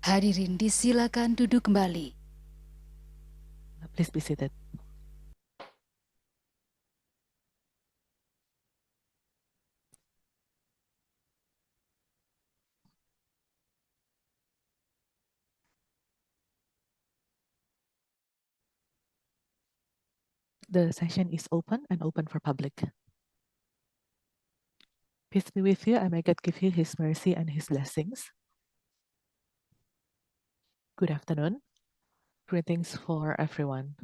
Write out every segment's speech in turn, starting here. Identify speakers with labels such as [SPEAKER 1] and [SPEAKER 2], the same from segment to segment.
[SPEAKER 1] Hadirin disilakan duduk kembali.
[SPEAKER 2] Please be seated. The session is open and open for public. Peace be with you, and may God give you His mercy and His blessings. Good afternoon. Greetings for everyone.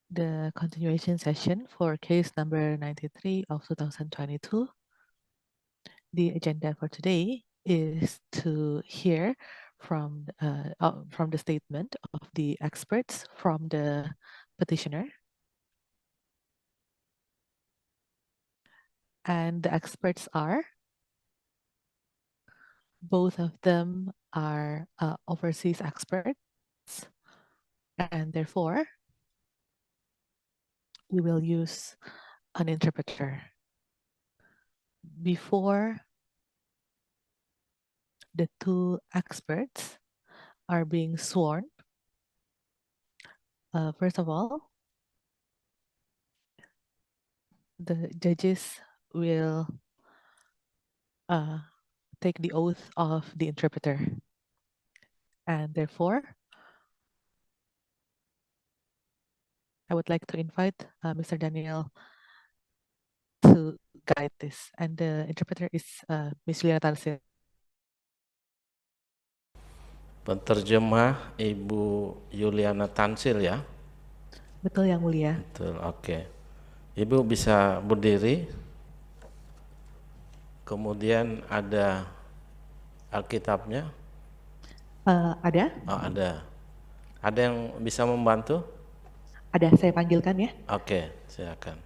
[SPEAKER 2] The continuation session for case number 93 of 2022. The agenda for today is to hear from the statement of the experts from the petitioner. And the experts are, both of them are overseas experts, and therefore we will use an interpreter. Before the two experts are being sworn, first of all, the judges will take the oath of the interpreter. And therefore, I would like to invite Mr. Daniel to guide this. And the interpreter is Ms. Juliana Tansil.
[SPEAKER 3] Penterjemah Ibu Juliana Tansil ya?
[SPEAKER 2] Betul Yang Mulia.
[SPEAKER 3] Betul, oke. Ibu bisa berdiri. Kemudian ada Alkitabnya?
[SPEAKER 2] Ada?
[SPEAKER 3] Oh, ada. Ada yang bisa membantu?
[SPEAKER 2] Ada, saya panggilkan ya.
[SPEAKER 3] Oke, silakan.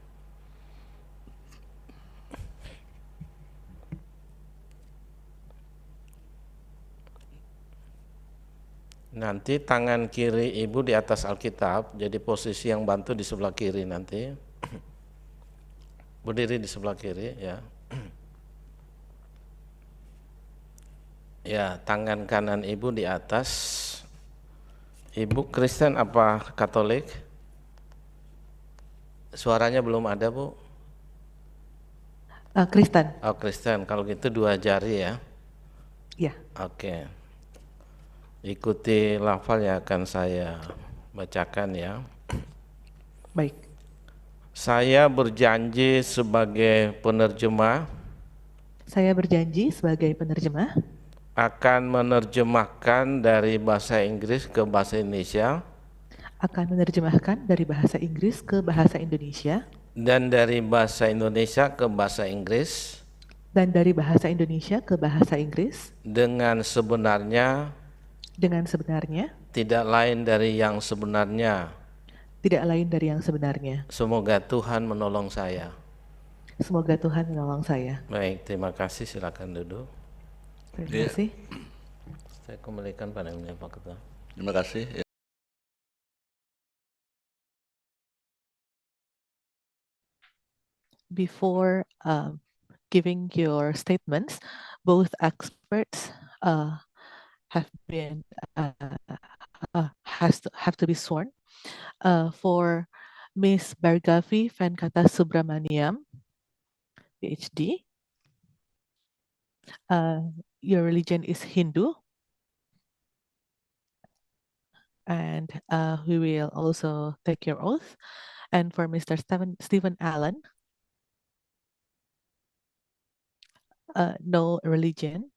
[SPEAKER 3] Nanti tangan kiri Ibu di atas Alkitab, jadi posisi yang bantu di sebelah kiri nanti. Berdiri di sebelah kiri ya. Ya, tangan kanan Ibu di atas. Ibu Kristen apa Katolik? Suaranya belum ada, Bu?
[SPEAKER 2] Kristen.
[SPEAKER 3] Oh, Kristen. Kalau gitu 2 jari ya?
[SPEAKER 2] Ya.
[SPEAKER 3] Oke. Ikuti lafal yang akan saya bacakan ya.
[SPEAKER 2] Baik.
[SPEAKER 3] Saya berjanji sebagai penerjemah.
[SPEAKER 2] Saya berjanji sebagai penerjemah
[SPEAKER 3] Akan menerjemahkan dari bahasa Inggris ke bahasa Indonesia.
[SPEAKER 2] Akan menerjemahkan dari bahasa Inggris ke bahasa Indonesia.
[SPEAKER 3] Dan dari bahasa Indonesia ke bahasa Inggris.
[SPEAKER 2] Dan dari bahasa Indonesia ke bahasa Inggris.
[SPEAKER 3] Dengan sebenarnya.
[SPEAKER 2] Dengan sebenarnya.
[SPEAKER 3] Tidak lain dari yang sebenarnya.
[SPEAKER 2] Tidak lain dari yang sebenarnya.
[SPEAKER 3] Semoga Tuhan menolong saya.
[SPEAKER 2] Semoga Tuhan menolong saya.
[SPEAKER 3] Baik, terima kasih. Silakan duduk.
[SPEAKER 2] Terima kasih.
[SPEAKER 3] Saya kembalikan pada Pak Ketua.
[SPEAKER 4] Terima kasih.
[SPEAKER 2] Before giving your statements, both experts have to be sworn. For Ms. Bhargavi Venkatasubmaniam, PhD. Your religion is Hindu. And we will also take your oath. And for Mr. Steven Allen, no religion.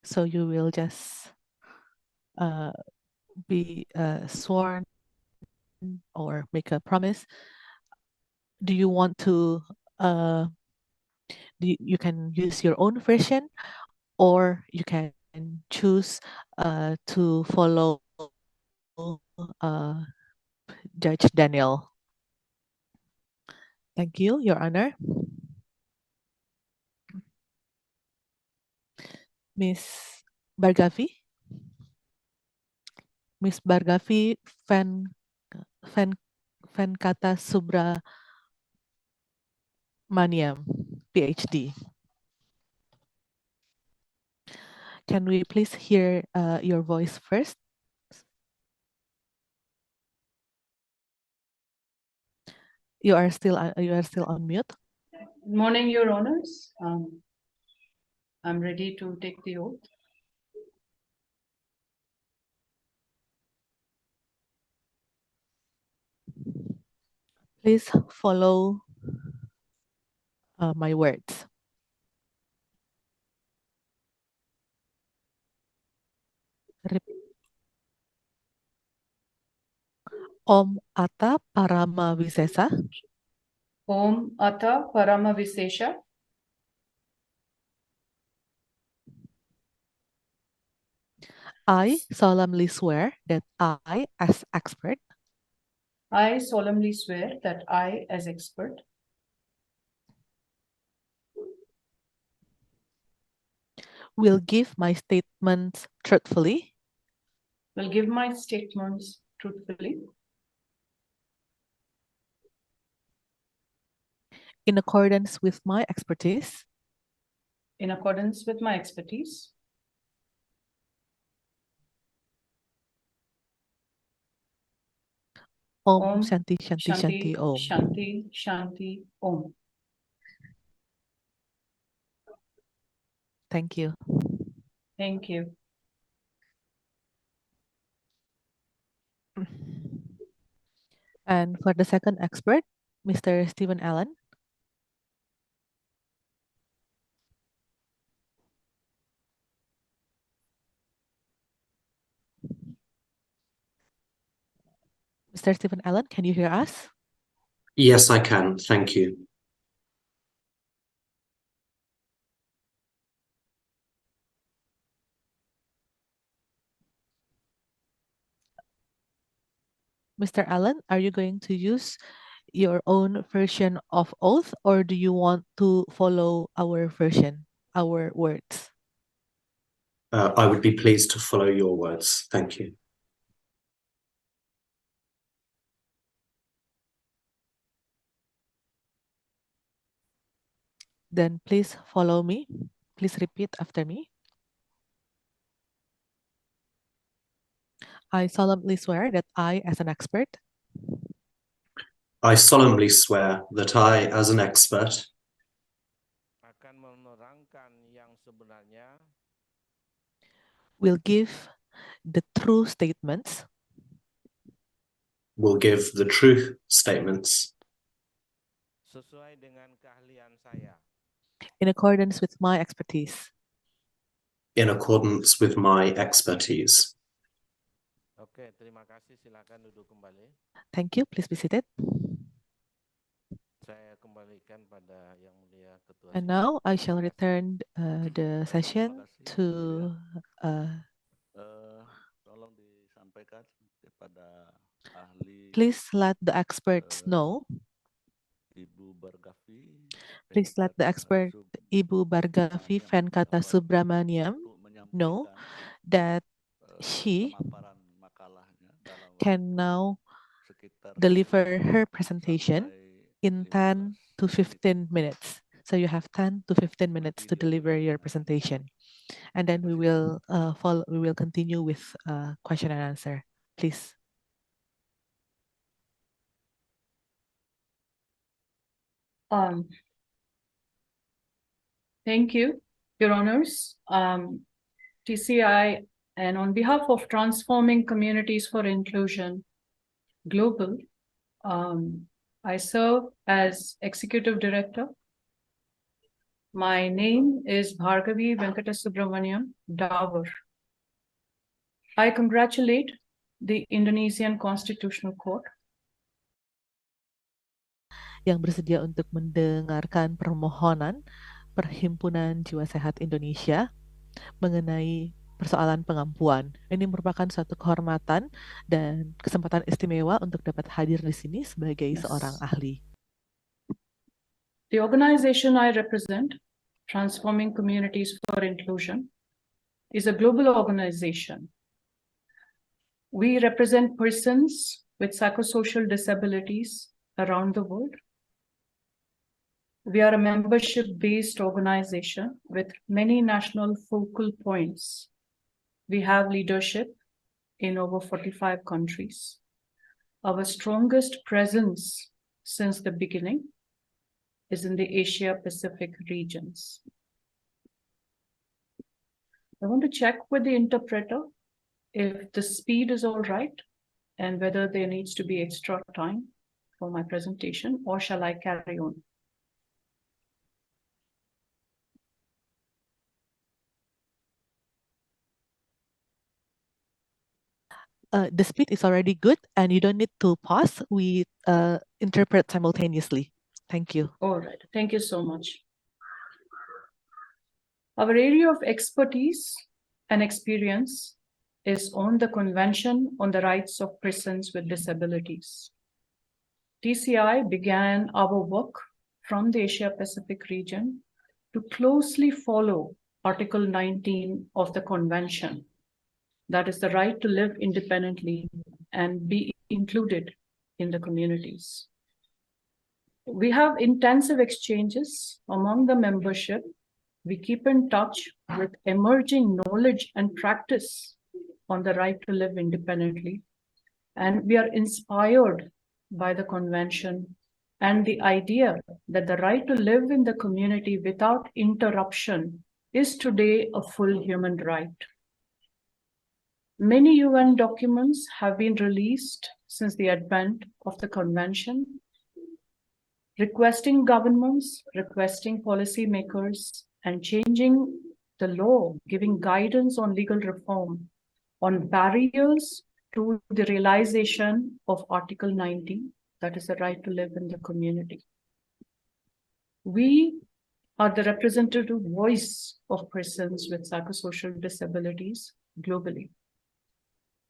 [SPEAKER 2] So you will just be sworn or make a promise. Do you want to, you can use your own version, or you can choose to follow Judge Daniel. Thank you, Your Honor. Ms. Bhargavi Venkatasubmaniam. PhD. Can we please hear your voice first? You are still on mute.
[SPEAKER 4] Good morning, Your Honors. I'm ready to take the oath.
[SPEAKER 2] Please follow my words. Om Atta Parama Visesa.
[SPEAKER 4] Om Atta Parama Visesha.
[SPEAKER 2] I solemnly swear that I, as expert,
[SPEAKER 4] I solemnly swear that I, as expert,
[SPEAKER 2] will give my statements truthfully,
[SPEAKER 4] will give my statements truthfully,
[SPEAKER 2] in accordance with my expertise,
[SPEAKER 4] in accordance with my expertise.
[SPEAKER 2] Om Shanti Shanti Shanti Om.
[SPEAKER 4] Shanti Shanti Om.
[SPEAKER 2] Thank you.
[SPEAKER 4] Thank you.
[SPEAKER 2] And for the second expert, Mr. Steven Allen. Mr. Steven Allen, can you hear us?
[SPEAKER 5] Yes, I can. Thank you.
[SPEAKER 2] Mr. Allen, are you going to use your own version of oath, or do you want to follow our version, our words?
[SPEAKER 5] I would be pleased to follow your words. Thank you.
[SPEAKER 2] Then please follow me. Please repeat after me. I solemnly swear that I, as an expert,
[SPEAKER 5] I solemnly swear that I, as an expert,
[SPEAKER 3] akan menerangkan yang sebenarnya,
[SPEAKER 2] will give the true statements,
[SPEAKER 5] will give the truth statements
[SPEAKER 3] sesuai dengan keahlian saya.
[SPEAKER 2] in accordance with my expertise.
[SPEAKER 5] in accordance with my expertise.
[SPEAKER 3] Oke, terima kasih. Silakan duduk kembali.
[SPEAKER 2] Thank you. Please be seated.
[SPEAKER 3] Saya kembalikan pada Yang Mulia Ketua.
[SPEAKER 2] And now I shall return the session to
[SPEAKER 6] tolong disampaikan kepada ahli.
[SPEAKER 2] please let the experts know.
[SPEAKER 6] Ibu Bhargavi.
[SPEAKER 2] Please let the expert Ibu Bhargavi Venkatasubmaniam know that she can now deliver her presentation in 10 to 15 minutes. So you have 10 to 15 minutes to deliver your presentation. And then we will continue with question and answer. Please.
[SPEAKER 4] Thank you, Your Honors. TCI, and on behalf of Transforming Communities for Inclusion Global, I serve as Executive Director. My name is Bhargavi Venkatasubmaniam, Davar. I congratulate the Indonesian Constitutional Court
[SPEAKER 2] yang bersedia untuk mendengarkan permohonan Perhimpunan Jiwa Sehat Indonesia mengenai persoalan pengampuan. Ini merupakan suatu kehormatan dan kesempatan istimewa untuk dapat hadir di sini sebagai seorang ahli.
[SPEAKER 4] The organization I represent, Transforming Communities for Inclusion, is a global organization. We represent persons with psychosocial disabilities around the world. We are a membership-based organization with many national focal points. We have leadership in over 45 countries. Our strongest presence since the beginning is in the Asia-Pacific regions. I want to check with the interpreter if the speed is all right and whether there needs to be extra time for my presentation, or shall I carry on?
[SPEAKER 2] The speed is already good and you don't need to pause. We interpret simultaneously. Thank you.
[SPEAKER 4] All right, thank you so much. Our area of expertise and experience is on the Convention on the Rights of Persons with Disabilities. TCI began our work from the Asia-Pacific region to closely follow Article 19 of the Convention. That is the right to live independently and be included in the communities. We have intensive exchanges among the membership. We keep in touch with emerging knowledge and practice on the right to live independently. And we are inspired by the convention and the idea that the right to live in the community without interruption is today a full human right. Many UN documents have been released since the advent of the convention, requesting governments, requesting policymakers, and changing the law, giving guidance on legal reform, on barriers to the realization of Article 19, that is the right to live in the community. We are the representative voice of persons with psychosocial disabilities globally.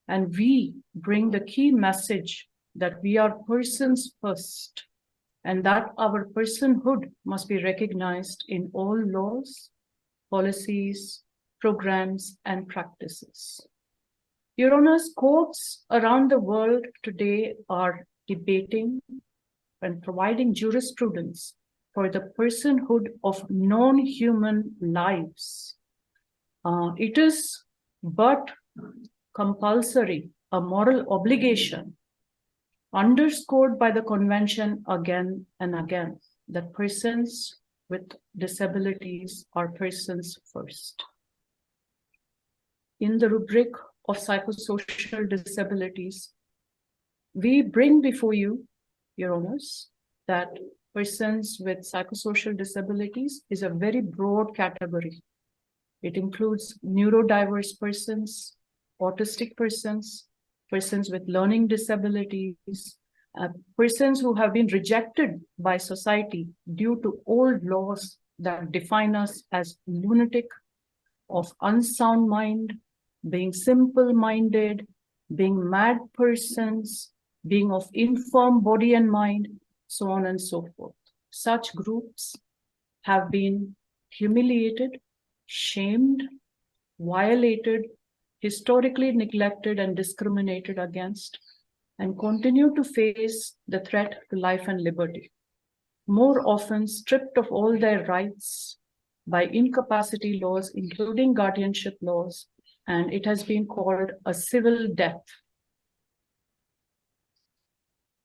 [SPEAKER 4] And we bring the key message that we are persons first, and that our personhood must be recognized in all laws, policies, programs, and practices. Your Honors, courts around the world today are debating and providing jurisprudence for the personhood of non-human lives. It is but compulsory, a moral obligation, underscored by the convention again and again, that persons with disabilities are persons first. In the rubric of psychosocial disabilities, we bring before you, Your Honors, that persons with psychosocial disabilities is a very broad category. It includes neurodiverse persons, autistic persons, persons with learning disabilities, persons who have been rejected by society due to old laws that define us as lunatic, of unsound mind, being simple-minded, being mad persons, being of infirm body and mind, so on and so forth. Such groups have been humiliated, shamed, violated, historically neglected and discriminated against, and continue to face the threat to life and liberty. More often stripped of all their rights by incapacity laws, including guardianship laws, and it has been called a civil death.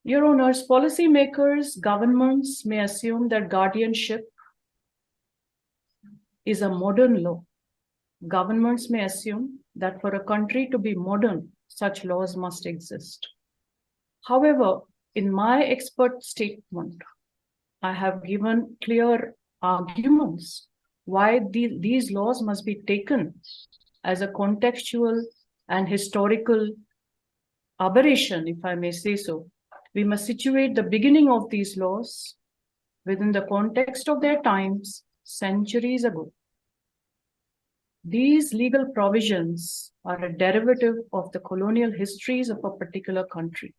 [SPEAKER 4] Your Honors, policymakers, governments may assume that guardianship is a modern law. Governments may assume that for a country to be modern, such laws must exist. However, in my expert statement, I have given clear arguments why these laws must be taken as a contextual and historical aberration, if I may say so. We must situate the beginning of these laws within the context of their times centuries ago. These legal provisions are a derivative of the colonial histories of a particular country.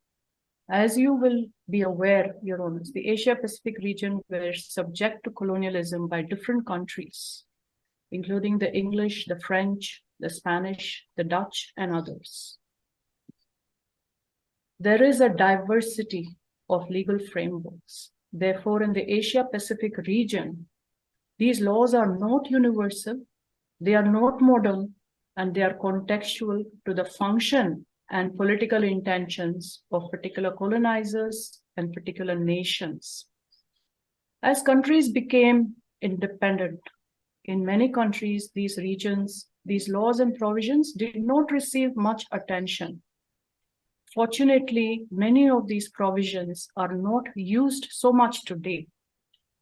[SPEAKER 4] As you will be aware, Your Honors, the Asia-Pacific region were subject to colonialism by different countries, including the English, the French, the Spanish, the Dutch, and others. There is a diversity of legal frameworks. Therefore, in the Asia-Pacific region, these laws are not universal, they are not model, and they are contextual to the function and political intentions of particular colonizers and particular nations. As countries became independent, in many countries, these regions, these laws and provisions did not receive much attention. Fortunately, many of these provisions are not used so much today.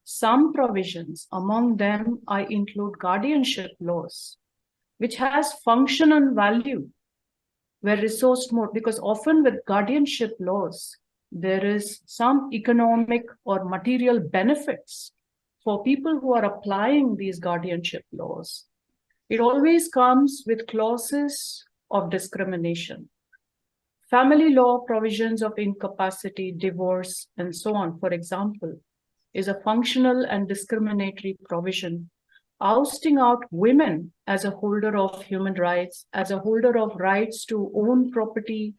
[SPEAKER 4] Some provisions, among them, I include guardianship laws, which has function and value, where resourced more, because often with guardianship laws, there is some economic or material benefits for people who are applying these guardianship laws. It always comes with clauses of discrimination. Family law provisions of incapacity, divorce, and so on, for example, is a functional and discriminatory provision, ousting out women as a holder of human rights, as a holder of rights to own property,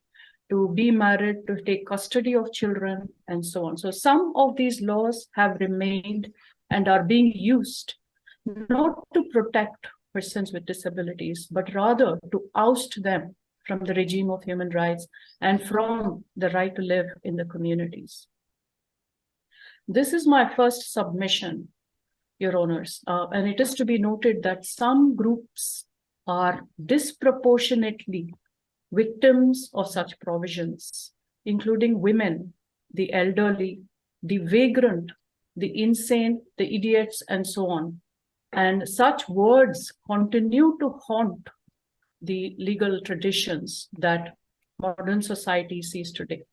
[SPEAKER 4] to be married, to take custody of children, and so on. So some of these laws have remained and are being used not to protect persons with disabilities, but rather to oust them from the regime of human rights and from the right to live in the communities. This is my first submission, Your Honors, and it is to be noted that some groups are disproportionately victims of such provisions, including women, the elderly, the vagrant, the insane, the idiots, and so on. And such words continue to haunt the legal traditions that modern society sees today.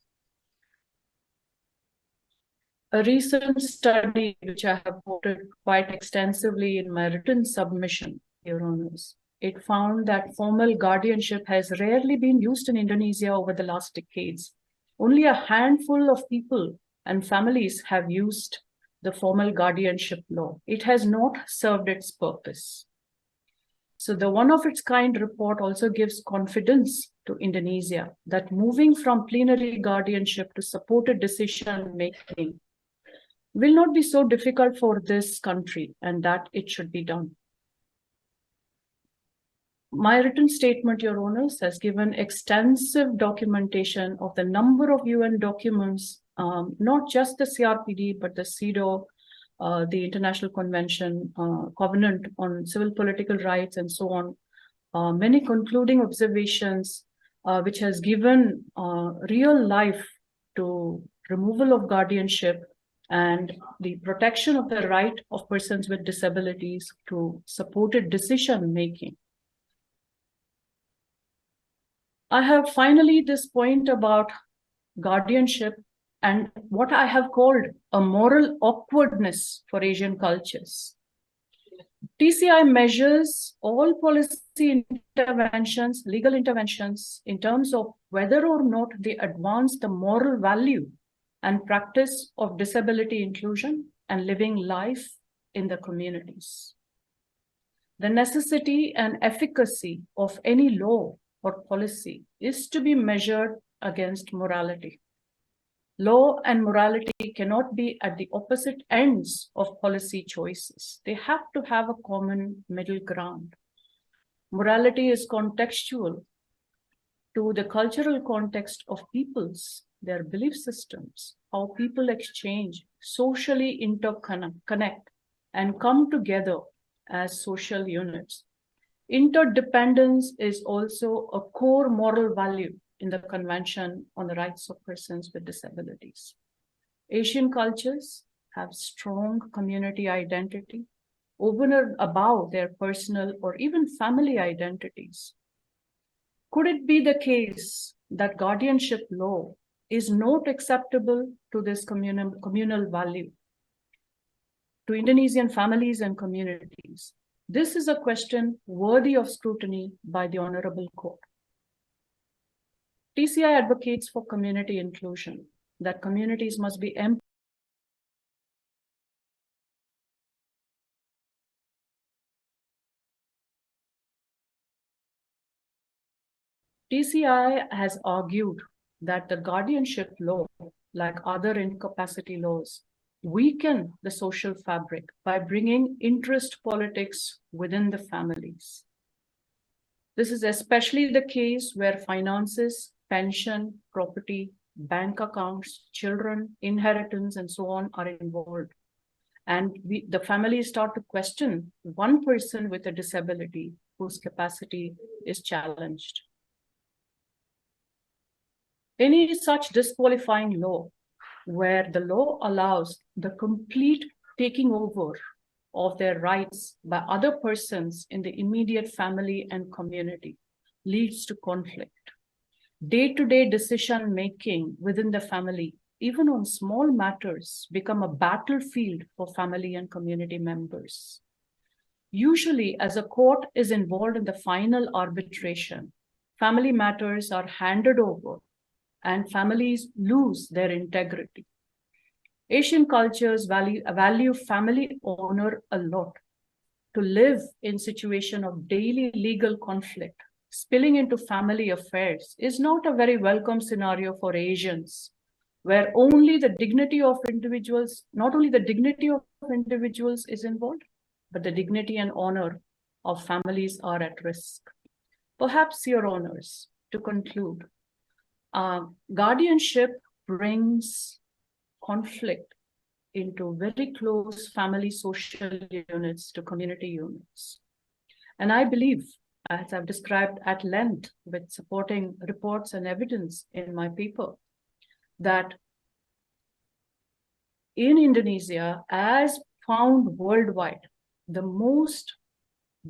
[SPEAKER 4] A recent study, which I have quoted quite extensively in my written submission, Your Honors, it found that formal guardianship has rarely been used in Indonesia over the last decades. Only a handful of people and families have used the formal guardianship law. It has not served its purpose. So the one-of-its-kind report also gives confidence to Indonesia that moving from plenary guardianship to supported decision-making will not be so difficult for this country, and that it should be done. My written statement, Your Honors, has given extensive documentation of the number of UN documents, not just the CRPD, but the CEDAW, the International Convention, Covenant on Civil Political Rights, and so on. Many concluding observations, which has given real life to removal of guardianship and the protection of the right of persons with disabilities to supported decision-making. I have finally this point about guardianship and what I have called a moral awkwardness for Asian cultures. TCI measures all policy interventions, legal interventions, in terms of whether or not they advance the moral value and practice of disability inclusion and living life in the communities. The necessity and efficacy of any law or policy is to be measured against morality. Law and morality cannot be at the opposite ends of policy choices. They have to have a common middle ground. Morality is contextual to the cultural context of peoples, their belief systems, how people exchange, socially interconnect, and come together as social units. Interdependence is also a core moral value in the Convention on the Rights of Persons with Disabilities. Asian cultures have strong community identity over and above their personal or even family identities. Could it be the case that guardianship law is not acceptable to this communal value, to Indonesian families and communities? This is a question worthy of scrutiny by the Honorable Court. TCI advocates for community inclusion, that communities must be empowered. TCI has argued that the guardianship law, like other incapacity laws, weaken the social fabric by bringing interest politics within the families. This is especially the case where finances, pension, property, bank accounts, children, inheritance, and so on are involved. And the families start to question one person with a disability whose capacity is challenged. Any such disqualifying law, where the law allows the complete taking over of their rights by other persons in the immediate family and community, leads to conflict. Day-to-day decision-making within the family, even on small matters, become a battlefield for family and community members. Usually, as a court is involved in the final arbitration, family matters are handed over and families lose their integrity. Asian cultures value family honor a lot. To live in situation of daily legal conflict, spilling into family affairs, is not a very welcome scenario for Asians, where only the dignity of individuals, not only the dignity of individuals is involved, but the dignity and honor of families are at risk. Perhaps, Your Honors, to conclude, guardianship brings conflict into very close family social units to community units. And I believe, as I've described at length with supporting reports and evidence in my paper, that in Indonesia, as found worldwide, the most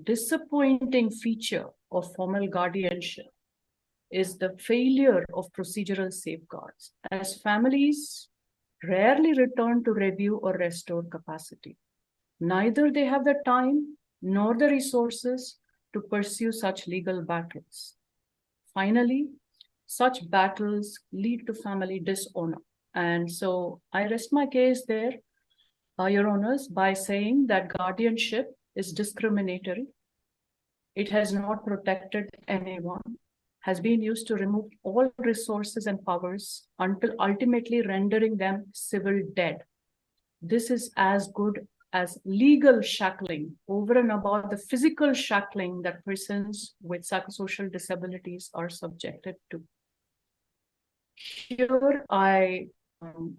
[SPEAKER 4] disappointing feature of formal guardianship is the failure of procedural safeguards, as families rarely return to review or restore capacity. Neither they have the time nor the resources to pursue such legal battles. Finally, such battles lead to family dishonor. And so I rest my case there, Your Honors, by saying that guardianship is discriminatory. It has not protected anyone, has been used to remove all resources and powers until ultimately rendering them civil dead. This is as good as legal shackling over and above the physical shackling that persons with psychosocial disabilities are subjected to. Here I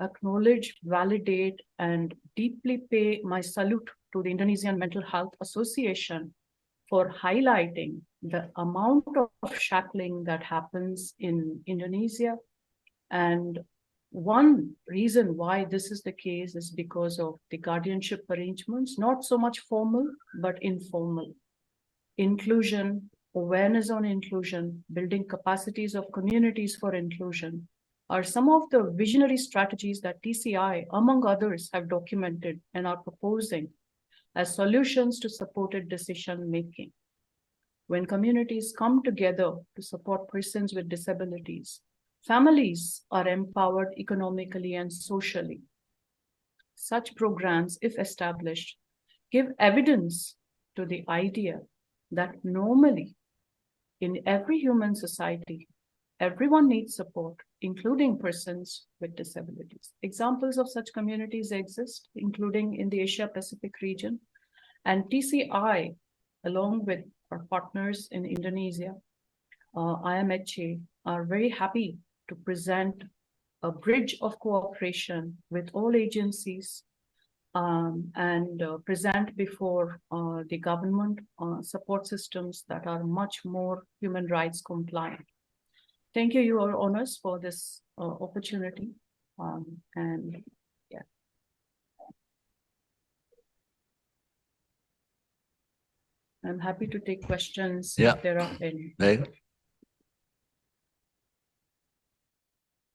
[SPEAKER 4] acknowledge, validate, and deeply pay my salute to the Indonesian Mental Health Association for highlighting the amount of shackling that happens in Indonesia. And one reason why this is the case is because of the guardianship arrangements, not so much formal, but informal. Inclusion, awareness on inclusion, building capacities of communities for inclusion are some of the visionary strategies that TCI, among others, have documented and are proposing as solutions to supported decision-making. When communities come together to support persons with disabilities, families are empowered economically and socially. Such programs, if established, give evidence to the idea that normally in every human society, everyone needs support, including persons with disabilities. Examples of such communities exist, including in the Asia-Pacific region. And TCI, along with our partners in Indonesia, IMHA, are very happy to present a bridge of cooperation with all agencies and present before the government support systems that are much more human rights compliant. Thank you, Your Honors, for this opportunity. And yeah. I'm happy to take questions if there are any.
[SPEAKER 6] Baik.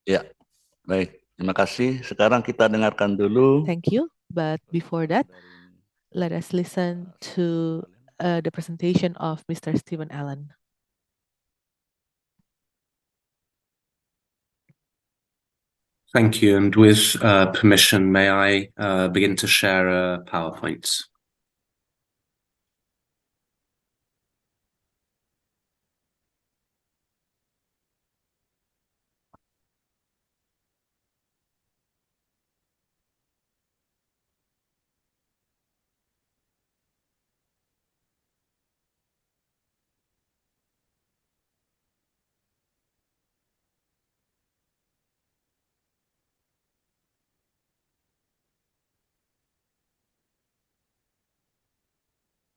[SPEAKER 6] Ya, baik. Terima kasih. Sekarang kita dengarkan dulu.
[SPEAKER 2] Thank you. But before that, let us listen to the presentation of Mr. Steven Allen.
[SPEAKER 5] Thank you. And with permission, may I begin to share a PowerPoint?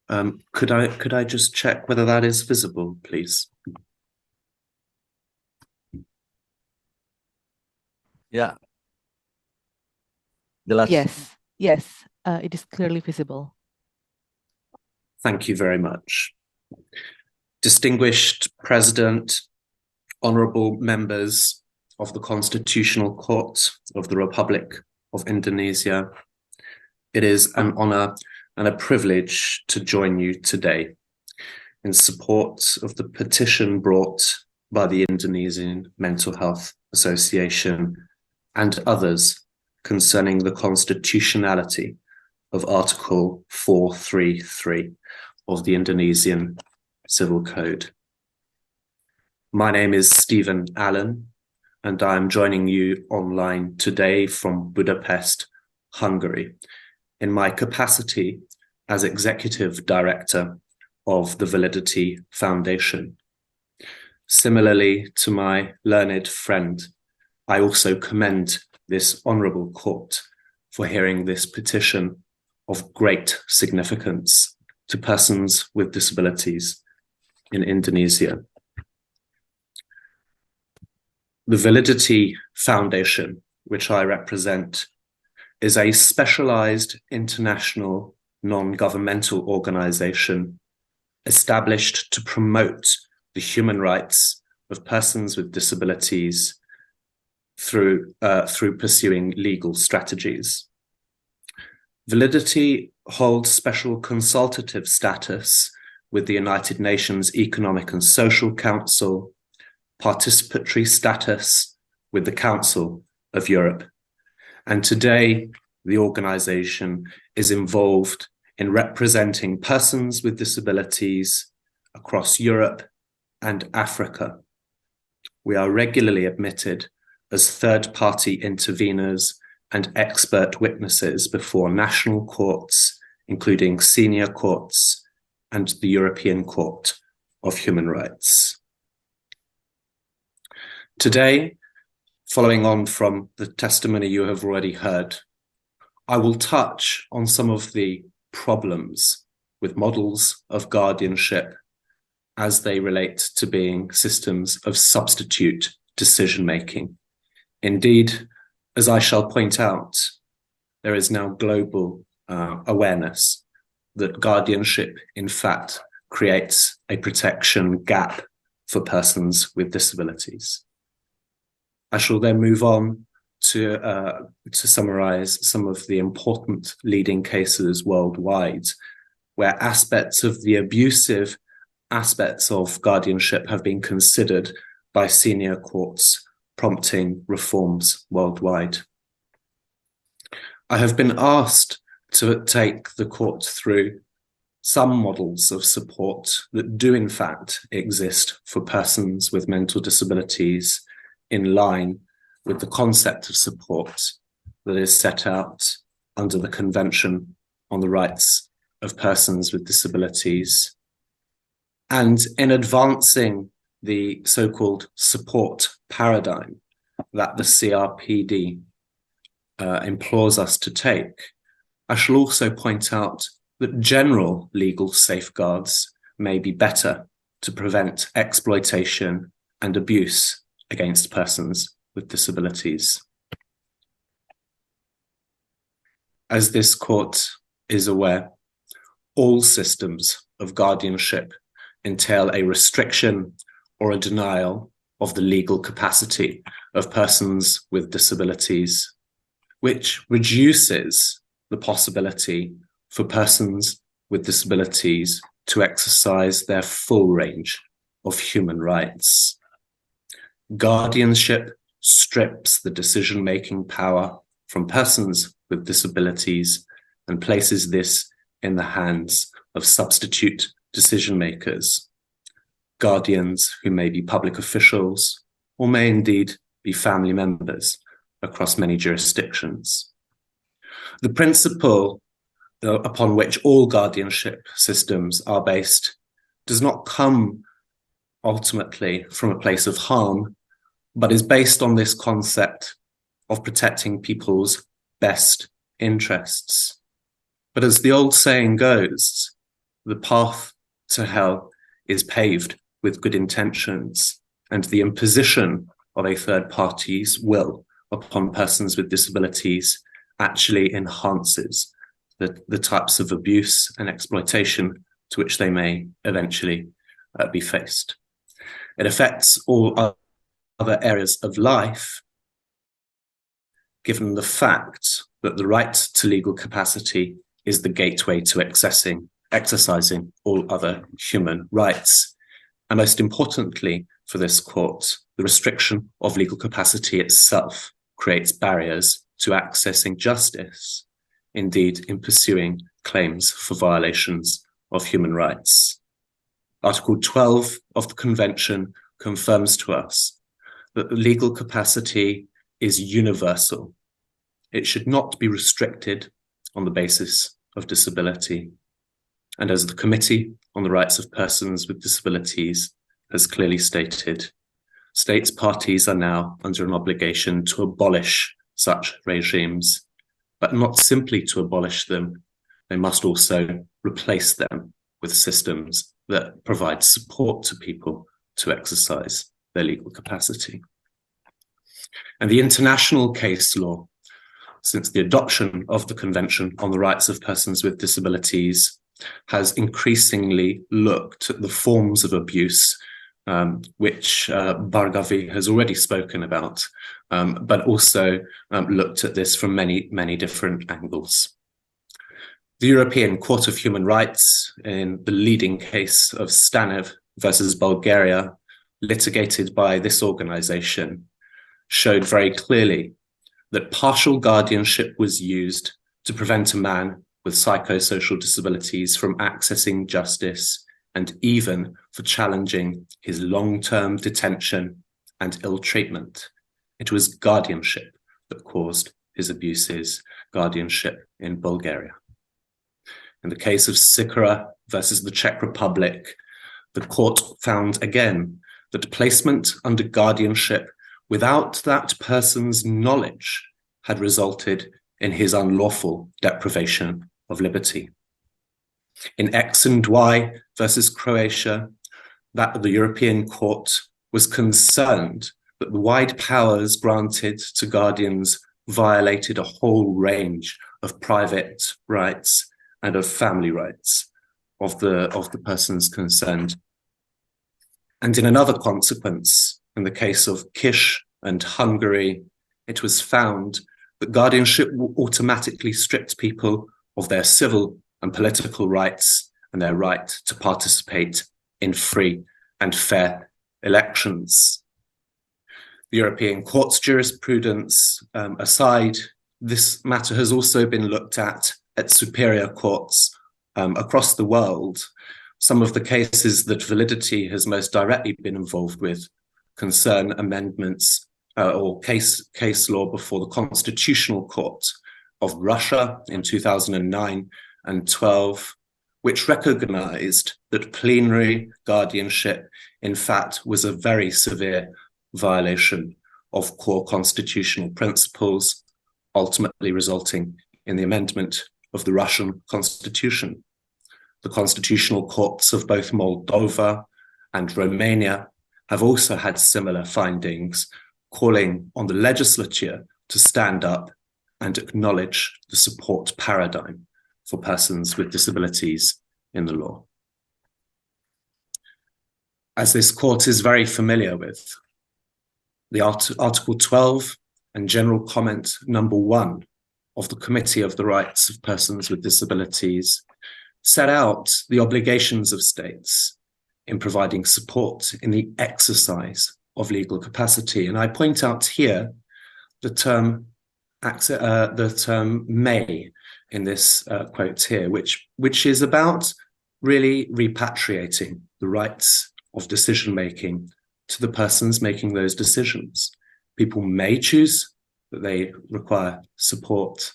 [SPEAKER 5] Could I just check whether that is visible, please?
[SPEAKER 6] Ya. Jelas.
[SPEAKER 2] Yes, it is clearly visible.
[SPEAKER 5] Thank you very much. Distinguished President, honorable members of the Constitutional Court of the Republic of Indonesia, it is an honor and a privilege to join you today in support of the petition brought by the Indonesian Mental Health Association and others concerning the constitutionality of Article 433 of the Indonesian Civil Code. My name is Steven Allen, and I am joining you online today from Budapest, Hungary, in my capacity as Executive Director of the Validity Foundation. Similarly to my learned friend, I also commend this honourable court for hearing this petition of great significance to persons with disabilities in Indonesia. The Validity Foundation, which I represent, is a specialized international non-governmental organization established to promote the human rights of persons with disabilities through pursuing legal strategies. Validity holds special consultative status with the United Nations Economic and Social Council, participatory status with the Council of Europe. And today, the organization is involved in representing persons with disabilities across Europe and Africa. We are regularly admitted as third-party interveners and expert witnesses before national courts, including senior courts and the European Court of Human Rights. Today, following on from the testimony you have already heard, I will touch on some of the problems with models of guardianship as they relate to being systems of substitute decision-making. Indeed, as I shall point out, there is now global awareness that guardianship, in fact, creates a protection gap for persons with disabilities. I shall then move on to summarize some of the important leading cases worldwide, where aspects of the abusive aspects of guardianship have been considered by senior courts, prompting reforms worldwide. I have been asked to take the court through some models of support that do in fact exist for persons with mental disabilities in line with the concept of support that is set out under the Convention on the Rights of Persons with Disabilities. And in advancing the so-called support paradigm that the CRPD implores us to take, I shall also point out that general legal safeguards may be better to prevent exploitation and abuse against persons with disabilities. As this court is aware, all systems of guardianship entail a restriction or a denial of the legal capacity of persons with disabilities, which reduces the possibility for persons with disabilities to exercise their full range of human rights. Guardianship strips the decision-making power from persons with disabilities and places this in the hands of substitute decision-makers, guardians who may be public officials or may indeed be family members across many jurisdictions. The principle upon which all guardianship systems are based does not come ultimately from a place of harm, but is based on this concept of protecting people's best interests. But as the old saying goes, the path to hell is paved with good intentions, and the imposition of a third party's will upon persons with disabilities actually enhances the types of abuse and exploitation to which they may eventually be faced. It affects all other areas of life, given the fact that the right to legal capacity is the gateway to exercising all other human rights. And most importantly for this court, the restriction of legal capacity itself creates barriers to accessing justice, indeed in pursuing claims for violations of human rights. Article 12 of the Convention confirms to us that the legal capacity is universal. It should not be restricted on the basis of disability. And as the Committee on the Rights of Persons with Disabilities has clearly stated, states parties are now under an obligation to abolish such regimes, but not simply to abolish them, they must also replace them with systems that provide support to people to exercise their legal capacity. And the international case law, since the adoption of the Convention on the Rights of Persons with Disabilities, has increasingly looked at the forms of abuse which Bhargavi has already spoken about, but also looked at this from many, many different angles. The European Court of Human Rights, in the leading case of Stanev versus Bulgaria, litigated by this organization, showed very clearly that partial guardianship was used to prevent a man with psychosocial disabilities from accessing justice and even for challenging his long-term detention and ill treatment. It was guardianship that caused his abuses, guardianship in Bulgaria. In the case of Sikora versus the Czech Republic, the court found again that placement under guardianship without that person's knowledge had resulted in his unlawful deprivation of liberty. In X and Y versus Croatia, that the European Court was concerned that the wide powers granted to guardians violated a whole range of private rights and of family rights of the persons concerned. And in another consequence, in the case of Kish and Hungary, it was found that guardianship automatically stripped people of their civil and political rights and their right to participate in free and fair elections. The European Court's jurisprudence aside, this matter has also been looked at superior courts across the world. Some of the cases that Validity has most directly been involved with concern amendments or case law before the Constitutional Court of Russia in 2009 and 12, which recognized that plenary guardianship, in fact, was a very severe violation of core constitutional principles, ultimately resulting in the amendment of the Russian constitution. The constitutional courts of both Moldova and Romania have also had similar findings, calling on the legislature to stand up and acknowledge the support paradigm for persons with disabilities in the law. As this court is very familiar with, the Article 12 and General Comment number 1 of the Committee of the Rights of Persons with Disabilities set out the obligations of states in providing support in the exercise of legal capacity. And I point out here the term may in this quote here, which is about really repatriating the rights of decision-making to the persons making those decisions. People may choose that they require support,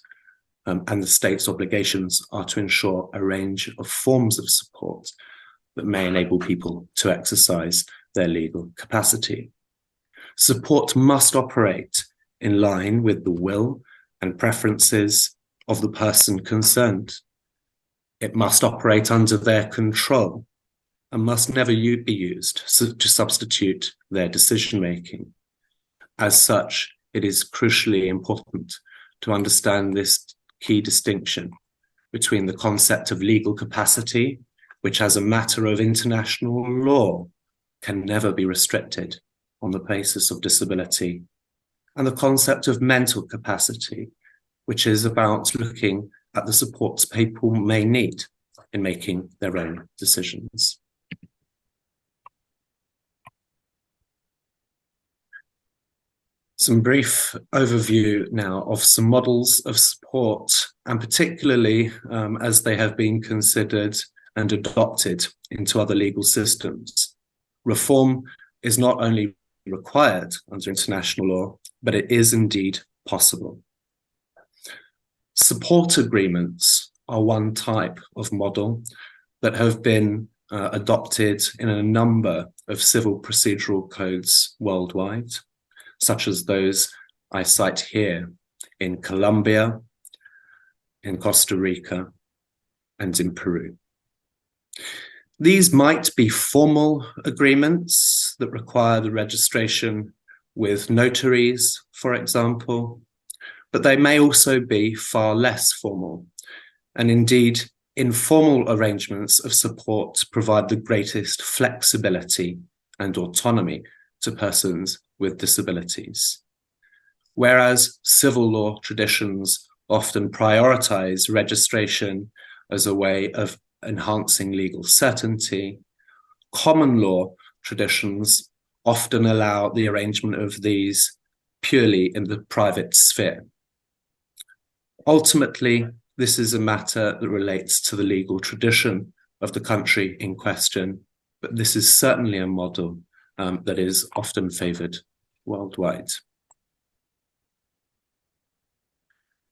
[SPEAKER 5] and the state's obligations are to ensure a range of forms of support that may enable people to exercise their legal capacity. Support must operate in line with the will and preferences of the person concerned. It must operate under their control and must never be used to substitute their decision-making. As such, it is crucially important to understand this key distinction between the concept of legal capacity, which as a matter of international law can never be restricted on the basis of disability, and the concept of mental capacity, which is about looking at the supports people may need in making their own decisions. Some brief overview now of some models of support, and particularly as they have been considered and adopted into other legal systems. Reform is not only required under international law, but it is indeed possible. Support agreements are one type of model that have been adopted in a number of civil procedural codes worldwide, such as those I cite here in Colombia, in Costa Rica, and in Peru. These might be formal agreements that require the registration with notaries, for example, but they may also be far less formal. And indeed, informal arrangements of support provide the greatest flexibility and autonomy to persons with disabilities. Whereas civil law traditions often prioritize registration as a way of enhancing legal certainty, common law traditions often allow the arrangement of these purely in the private sphere. Ultimately, this is a matter that relates to the legal tradition of the country in question, but this is certainly a model that is often favoured worldwide.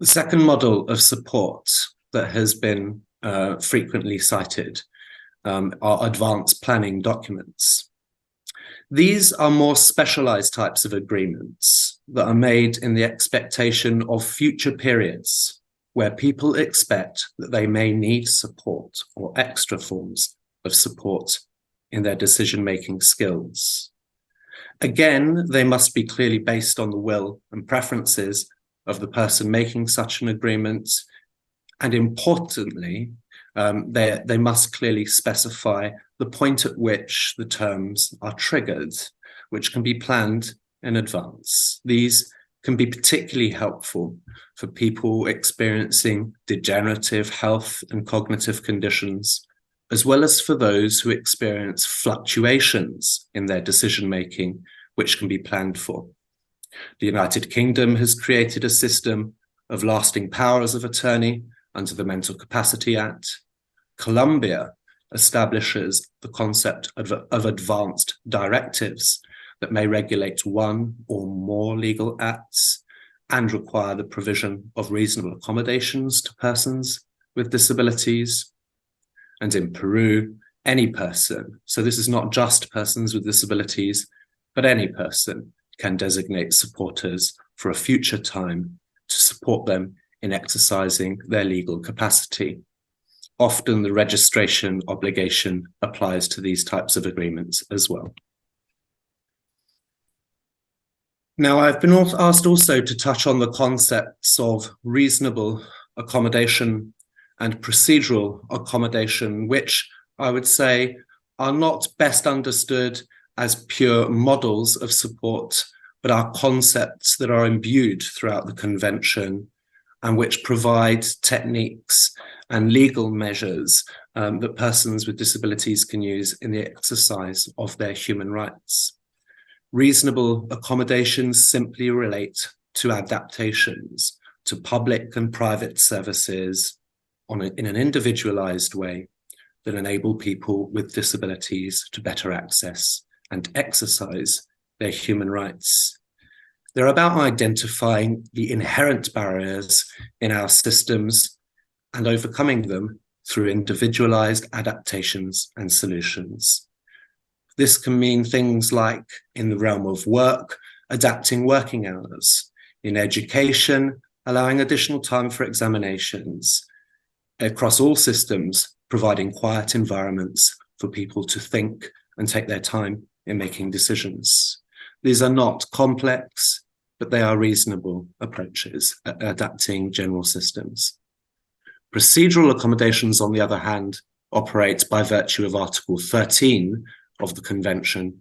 [SPEAKER 5] The second model of support that has been frequently cited are advanced planning documents. These are more specialised types of agreements that are made in the expectation of future periods where people expect that they may need support or extra forms of support in their decision-making skills. Again, they must be clearly based on the will and preferences of the person making such an agreement, and importantly, they must clearly specify the point at which the terms are triggered, which can be planned in advance. These can be particularly helpful for people experiencing degenerative health and cognitive conditions, as well as for those who experience fluctuations in their decision-making, which can be planned for. The United Kingdom has created a system of lasting powers of attorney under the Mental Capacity Act. Colombia establishes the concept of advanced directives that may regulate one or more legal acts and require the provision of reasonable accommodations to persons with disabilities. And in Peru, any person, so this is not just persons with disabilities, but any person can designate supporters for a future time to support them in exercising their legal capacity. Often the registration obligation applies to these types of agreements as well. Now, I've been asked also to touch on the concepts of reasonable accommodation and procedural accommodation, which I would say are not best understood as pure models of support, but are concepts that are imbued throughout the Convention and which provide techniques and legal measures that persons with disabilities can use in the exercise of their human rights. Reasonable accommodations simply relate to adaptations to public and private services in an individualized way that enable people with disabilities to better access and exercise their human rights. They're about identifying the inherent barriers in our systems and overcoming them through individualized adaptations and solutions. This can mean things like, in the realm of work, adapting working hours, in education, allowing additional time for examinations, across all systems, providing quiet environments for people to think and take their time in making decisions. These are not complex, but they are reasonable approaches at adapting general systems. Procedural accommodations, on the other hand, operate by virtue of Article 13 of the Convention,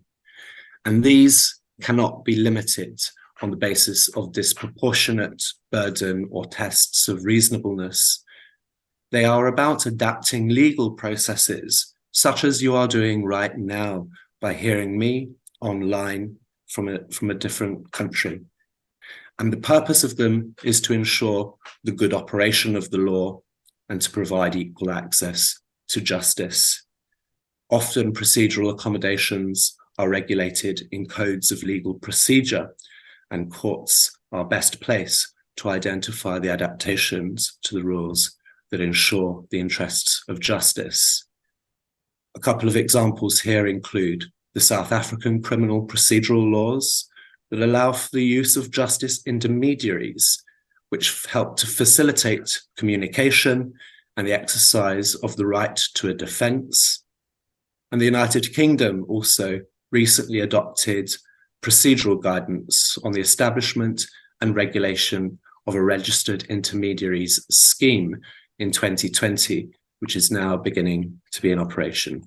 [SPEAKER 5] and these cannot be limited on the basis of disproportionate burden or tests of reasonableness. They are about adapting legal processes, such as you are doing right now by hearing me online from a different country. And the purpose of them is to ensure the good operation of the law and to provide equal access to justice. Often procedural accommodations are regulated in codes of legal procedure, and courts are best placed to identify the adaptations to the rules that ensure the interests of justice. A couple of examples here include the South African criminal procedural laws that allow for the use of justice intermediaries, which help to facilitate communication and the exercise of the right to a defence. And the United Kingdom also recently adopted procedural guidance on the establishment and regulation of a registered intermediaries scheme in 2020, which is now beginning to be in operation.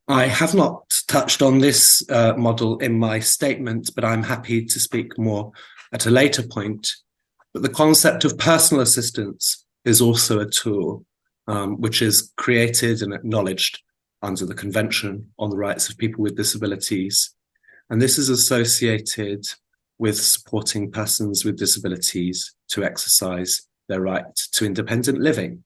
[SPEAKER 5] I have not touched on this model in my statement, but I'm happy to speak more at a later point. But the concept of personal assistance is also a tool which is created and acknowledged under the Convention on the Rights of People with Disabilities. And this is associated with supporting persons with disabilities to exercise their right to independent living.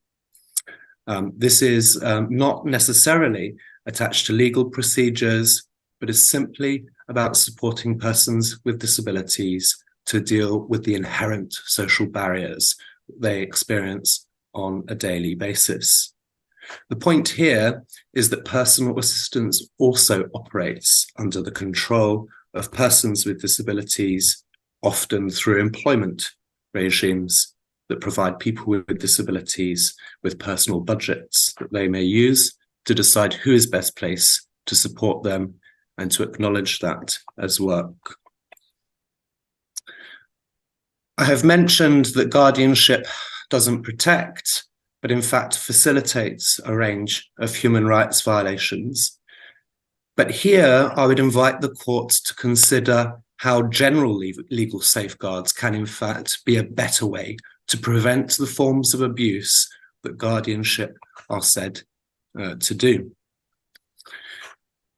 [SPEAKER 5] This is not necessarily attached to legal procedures, but is simply about supporting persons with disabilities to deal with the inherent social barriers they experience on a daily basis. The point here is that personal assistance also operates under the control of persons with disabilities, often through employment regimes that provide people with disabilities with personal budgets that they may use to decide who is best placed to support them and to acknowledge that as work. I have mentioned that guardianship doesn't protect, but in fact facilitates a range of human rights violations. But here I would invite the courts to consider how general legal safeguards can in fact be a better way to prevent the forms of abuse that guardianship are said to do.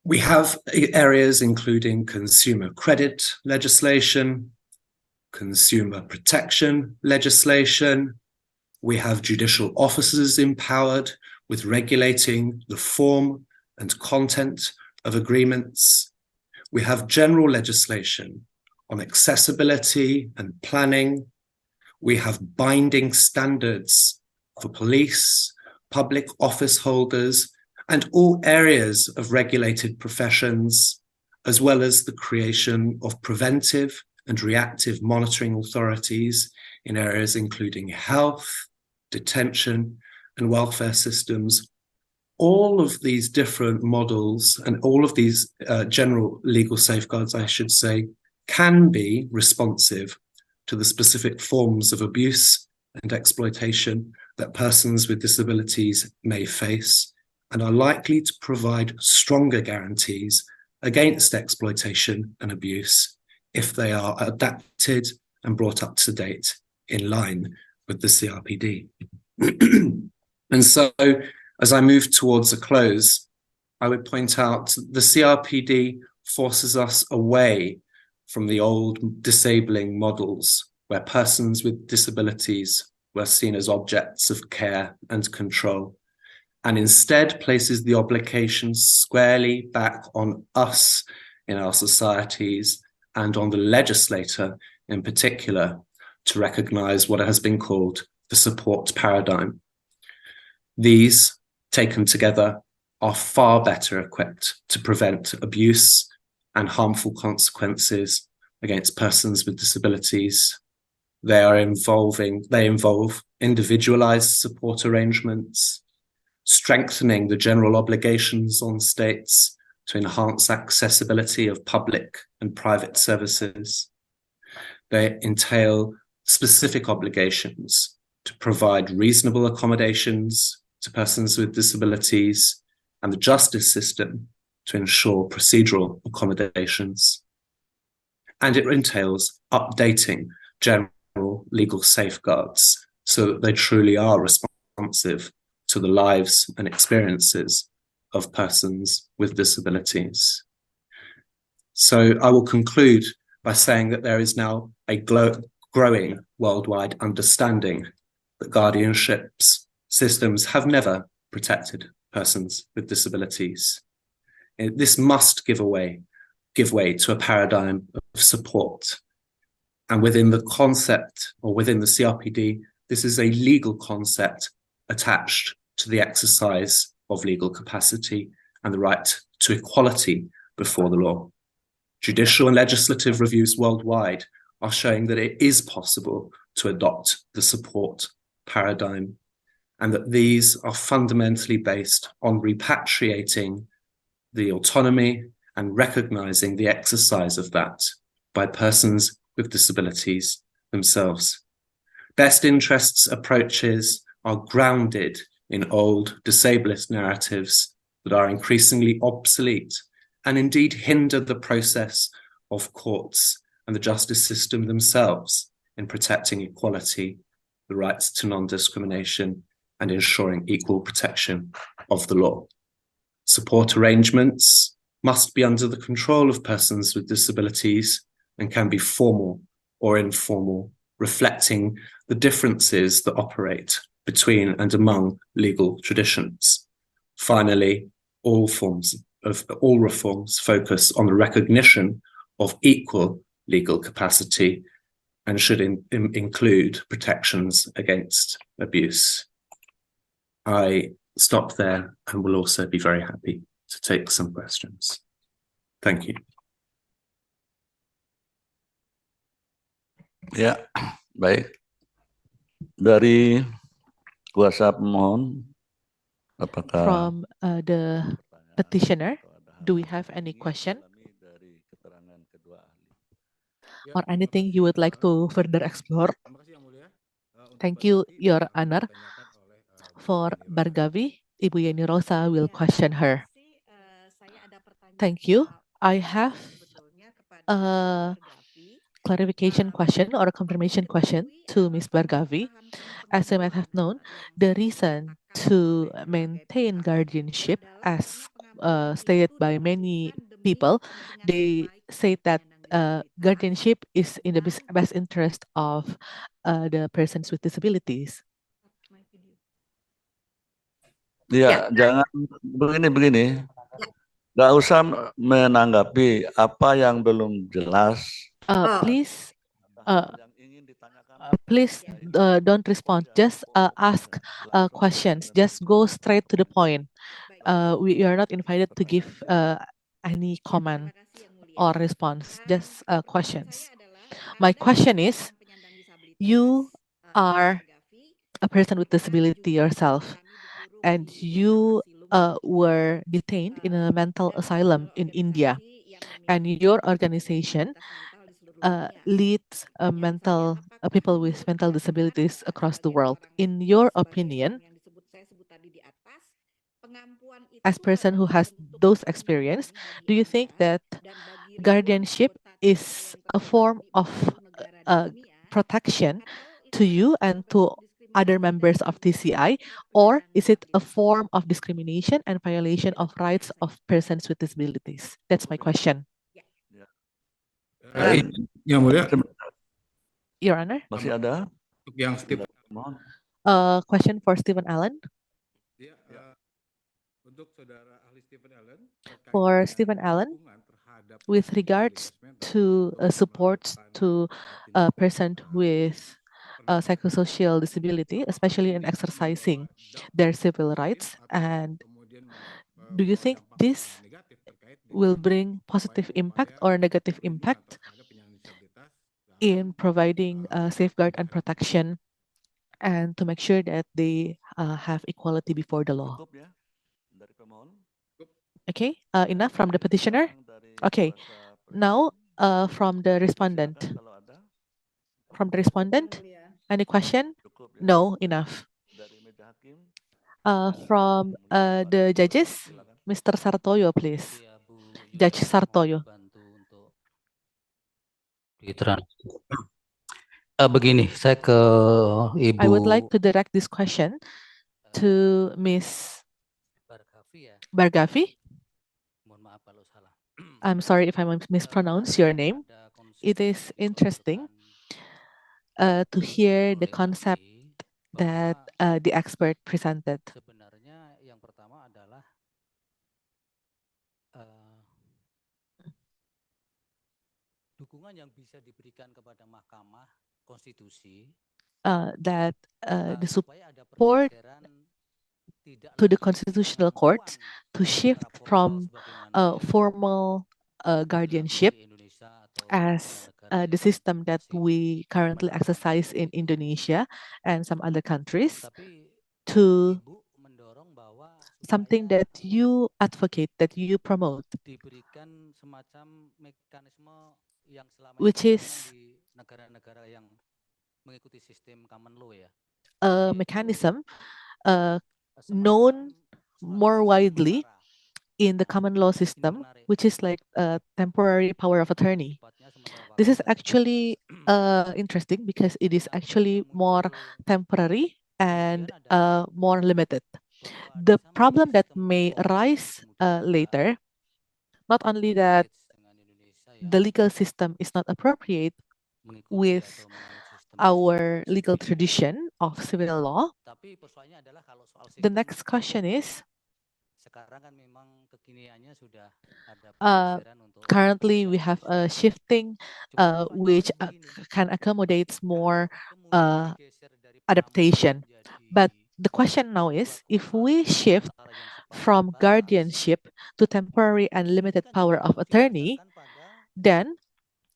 [SPEAKER 5] We have areas including consumer credit legislation, consumer protection legislation. We have judicial officers empowered with regulating the form and content of agreements. We have general legislation on accessibility and planning. We have binding standards for police, public office holders, and all areas of regulated professions, as well as the creation of preventive and reactive monitoring authorities in areas including health, detention, and welfare systems. All of these different models and all of these general legal safeguards, I should say, can be responsive to the specific forms of abuse and exploitation that persons with disabilities may face, and are likely to provide stronger guarantees against exploitation and abuse if they are adapted and brought up to date in line with the CRPD. And so, as I move towards a close, I would point out the CRPD forces us away from the old disabling models where persons with disabilities were seen as objects of care and control, and instead places the obligation squarely back on us in our societies and on the legislator in particular to recognize what has been called the support paradigm. These, taken together, are far better equipped to prevent abuse and harmful consequences against persons with disabilities. They involve individualized support arrangements, strengthening the general obligations on states to enhance accessibility of public and private services. They entail specific obligations to provide reasonable accommodations to persons with disabilities and the justice system to ensure procedural accommodations. And it entails updating general legal safeguards so that they truly are responsive to the lives and experiences of persons with disabilities. So I will conclude by saying that there is now a growing worldwide understanding that guardianships systems have never protected persons with disabilities. This must give way to a paradigm of support. And within the concept, or within the CRPD, this is a legal concept attached to the exercise of legal capacity and the right to equality before the law. Judicial and legislative reviews worldwide are showing that it is possible to adopt the support paradigm, and that these are fundamentally based on repatriating the autonomy and recognizing the exercise of that by persons with disabilities themselves. Best interests approaches are grounded in old disablest narratives that are increasingly obsolete and indeed hinder the process of courts and the justice system themselves in protecting equality, the rights to non-discrimination, and ensuring equal protection of the law. Support arrangements must be under the control of persons with disabilities and can be formal or informal, reflecting the differences that operate between and among legal traditions. Finally, all reforms focus on the recognition of equal legal capacity and should include protections against abuse. I stop there and will also be very happy to take some questions. Thank you.
[SPEAKER 6] Ya, baik. Dari kuasa pemohon, apakah
[SPEAKER 2] From the petitioner, do we have any question or anything you would like to further explore? Thank you, Your Honor. For Bhargavi, Ibu Yeni Rosa will question her. Thank you. I have a clarification question or a confirmation question to Ms. Bhargavi. As you might have known, the reason to maintain guardianship, as stated by many people, they say that guardianship is in the best interest of the persons with disabilities.
[SPEAKER 6] Ya, jangan begini. Nggak usah menanggapi apa yang belum jelas.
[SPEAKER 2] Please don't respond. Just ask questions. Just go straight to the point. We are not invited to give any comment or response. Just questions. My question is, you are a person with disability yourself, and you were detained in a mental asylum in India, and your organization leads people with mental disabilities across the world. In your opinion, as person who has those experience, do you think that guardianship is a form of protection to you and to other members of TCI, or is it a form of discrimination and violation of rights of persons with disabilities? That's my question.
[SPEAKER 7] Yang Mulia.
[SPEAKER 2] Your Honor.
[SPEAKER 6] Masih ada?
[SPEAKER 7] Untuk yang Steven.
[SPEAKER 2] Question for Steven Allen.
[SPEAKER 7] Untuk saudara ahli Steven Allen.
[SPEAKER 2] For Steven Allen, with regards to support to a person with psychosocial disability, especially in exercising their civil rights, and do you think this will bring positive impact or negative impact in providing safeguard and protection and to make sure that they have equality before the law.
[SPEAKER 6] Cukup ya dari pemohon.
[SPEAKER 2] Okay, enough from the petitioner.
[SPEAKER 6] Sekarang dari
[SPEAKER 2] Okay,
[SPEAKER 6] kuasa
[SPEAKER 2] now
[SPEAKER 6] petition,
[SPEAKER 2] from the respondent.
[SPEAKER 6] silakan kalau ada.
[SPEAKER 2] From the respondent, any question?
[SPEAKER 6] Cukup ya.
[SPEAKER 2] No, enough.
[SPEAKER 6] Dari meja hakim,
[SPEAKER 2] From the judges,
[SPEAKER 6] silakan.
[SPEAKER 2] Mr. Sartoyo, please. Judge Sartoyo.
[SPEAKER 8] Begini, saya ke Ibu
[SPEAKER 2] I would like to direct this question to Miss Bhargavi.
[SPEAKER 8] Mohon maaf kalau salah.
[SPEAKER 2] I'm sorry if I mispronounce your name. It is interesting to hear the concept that the expert presented.
[SPEAKER 8] Sebenarnya yang pertama adalah dukungan yang bisa diberikan kepada Mahkamah Konstitusi
[SPEAKER 2] that the
[SPEAKER 8] supaya ada
[SPEAKER 2] support
[SPEAKER 8] pergeseran tidak
[SPEAKER 2] to the
[SPEAKER 8] lagi
[SPEAKER 2] constitutional
[SPEAKER 8] pengakuan
[SPEAKER 2] courts to shift
[SPEAKER 8] secara
[SPEAKER 2] from
[SPEAKER 8] sebagaimana yang
[SPEAKER 2] formal
[SPEAKER 8] berlaku
[SPEAKER 2] guardianship
[SPEAKER 8] di Indonesia atau
[SPEAKER 2] as
[SPEAKER 8] negara-negara
[SPEAKER 2] the
[SPEAKER 8] yang
[SPEAKER 2] system that
[SPEAKER 8] masih
[SPEAKER 2] we currently
[SPEAKER 8] menerapkan
[SPEAKER 2] exercise
[SPEAKER 8] itu.
[SPEAKER 2] in Indonesia and some other countries,
[SPEAKER 8] Tapi
[SPEAKER 2] to
[SPEAKER 8] Ibu mendorong bahwa
[SPEAKER 2] something
[SPEAKER 8] supaya
[SPEAKER 2] that you advocate, that you promote,
[SPEAKER 8] diberikan semacam mekanisme yang selama ini
[SPEAKER 2] which
[SPEAKER 8] diterapkan
[SPEAKER 2] is
[SPEAKER 8] di negara-negara yang mengikuti sistem common law ya.
[SPEAKER 2] a
[SPEAKER 8] Yaitu
[SPEAKER 2] mechanism known
[SPEAKER 8] semacam
[SPEAKER 2] more
[SPEAKER 8] sistem
[SPEAKER 2] widely
[SPEAKER 8] musara.
[SPEAKER 2] in the common law
[SPEAKER 8] Ini
[SPEAKER 2] system,
[SPEAKER 8] menarik.
[SPEAKER 2] which is like a temporary power of attorney.
[SPEAKER 8] Sifatnya sementara
[SPEAKER 2] This
[SPEAKER 8] waktu
[SPEAKER 2] is
[SPEAKER 8] dan
[SPEAKER 2] actually
[SPEAKER 8] terbatas.
[SPEAKER 2] interesting because it is
[SPEAKER 8] Nah,
[SPEAKER 2] actually
[SPEAKER 8] yang
[SPEAKER 2] more
[SPEAKER 8] muncul
[SPEAKER 2] temporary and
[SPEAKER 8] kemudian adalah
[SPEAKER 2] more limited.
[SPEAKER 8] bahwa
[SPEAKER 2] The
[SPEAKER 8] di samping
[SPEAKER 2] problem that
[SPEAKER 8] sistem
[SPEAKER 2] may
[SPEAKER 8] common law ini
[SPEAKER 2] arise
[SPEAKER 8] kemudian juga
[SPEAKER 2] later, not only that
[SPEAKER 8] conflicts dengan Indonesia
[SPEAKER 2] the
[SPEAKER 8] yang
[SPEAKER 2] legal system is not appropriate
[SPEAKER 8] mengikuti
[SPEAKER 2] with
[SPEAKER 8] atau menganut sistem
[SPEAKER 2] our legal
[SPEAKER 8] sipil.
[SPEAKER 2] tradition of civil law,
[SPEAKER 8] Tapi persoalannya adalah kalau soal
[SPEAKER 2] the
[SPEAKER 8] sistem
[SPEAKER 2] next question is,
[SPEAKER 8] sekarang kan memang kekiniannya sudah ada
[SPEAKER 2] uh,
[SPEAKER 8] pergeseran untuk
[SPEAKER 2] currently we
[SPEAKER 8] judicial
[SPEAKER 2] have a
[SPEAKER 8] system.
[SPEAKER 2] shifting
[SPEAKER 8] Cuma persoalannya
[SPEAKER 2] which
[SPEAKER 8] sekarang begini,
[SPEAKER 2] can accommodate more
[SPEAKER 8] kalau kemudian digeser dari pengamuan
[SPEAKER 2] adaptation. But
[SPEAKER 8] menjadi
[SPEAKER 2] the question now
[SPEAKER 8] sebuah
[SPEAKER 2] is, if
[SPEAKER 8] kuasa
[SPEAKER 2] we shift
[SPEAKER 8] musara yang sifatnya
[SPEAKER 2] from
[SPEAKER 8] terbatas,
[SPEAKER 2] guardianship to temporary and
[SPEAKER 8] ini
[SPEAKER 2] limited
[SPEAKER 8] kan
[SPEAKER 2] power
[SPEAKER 8] juga
[SPEAKER 2] of
[SPEAKER 8] harus
[SPEAKER 2] attorney,
[SPEAKER 8] didasarkan pada
[SPEAKER 2] then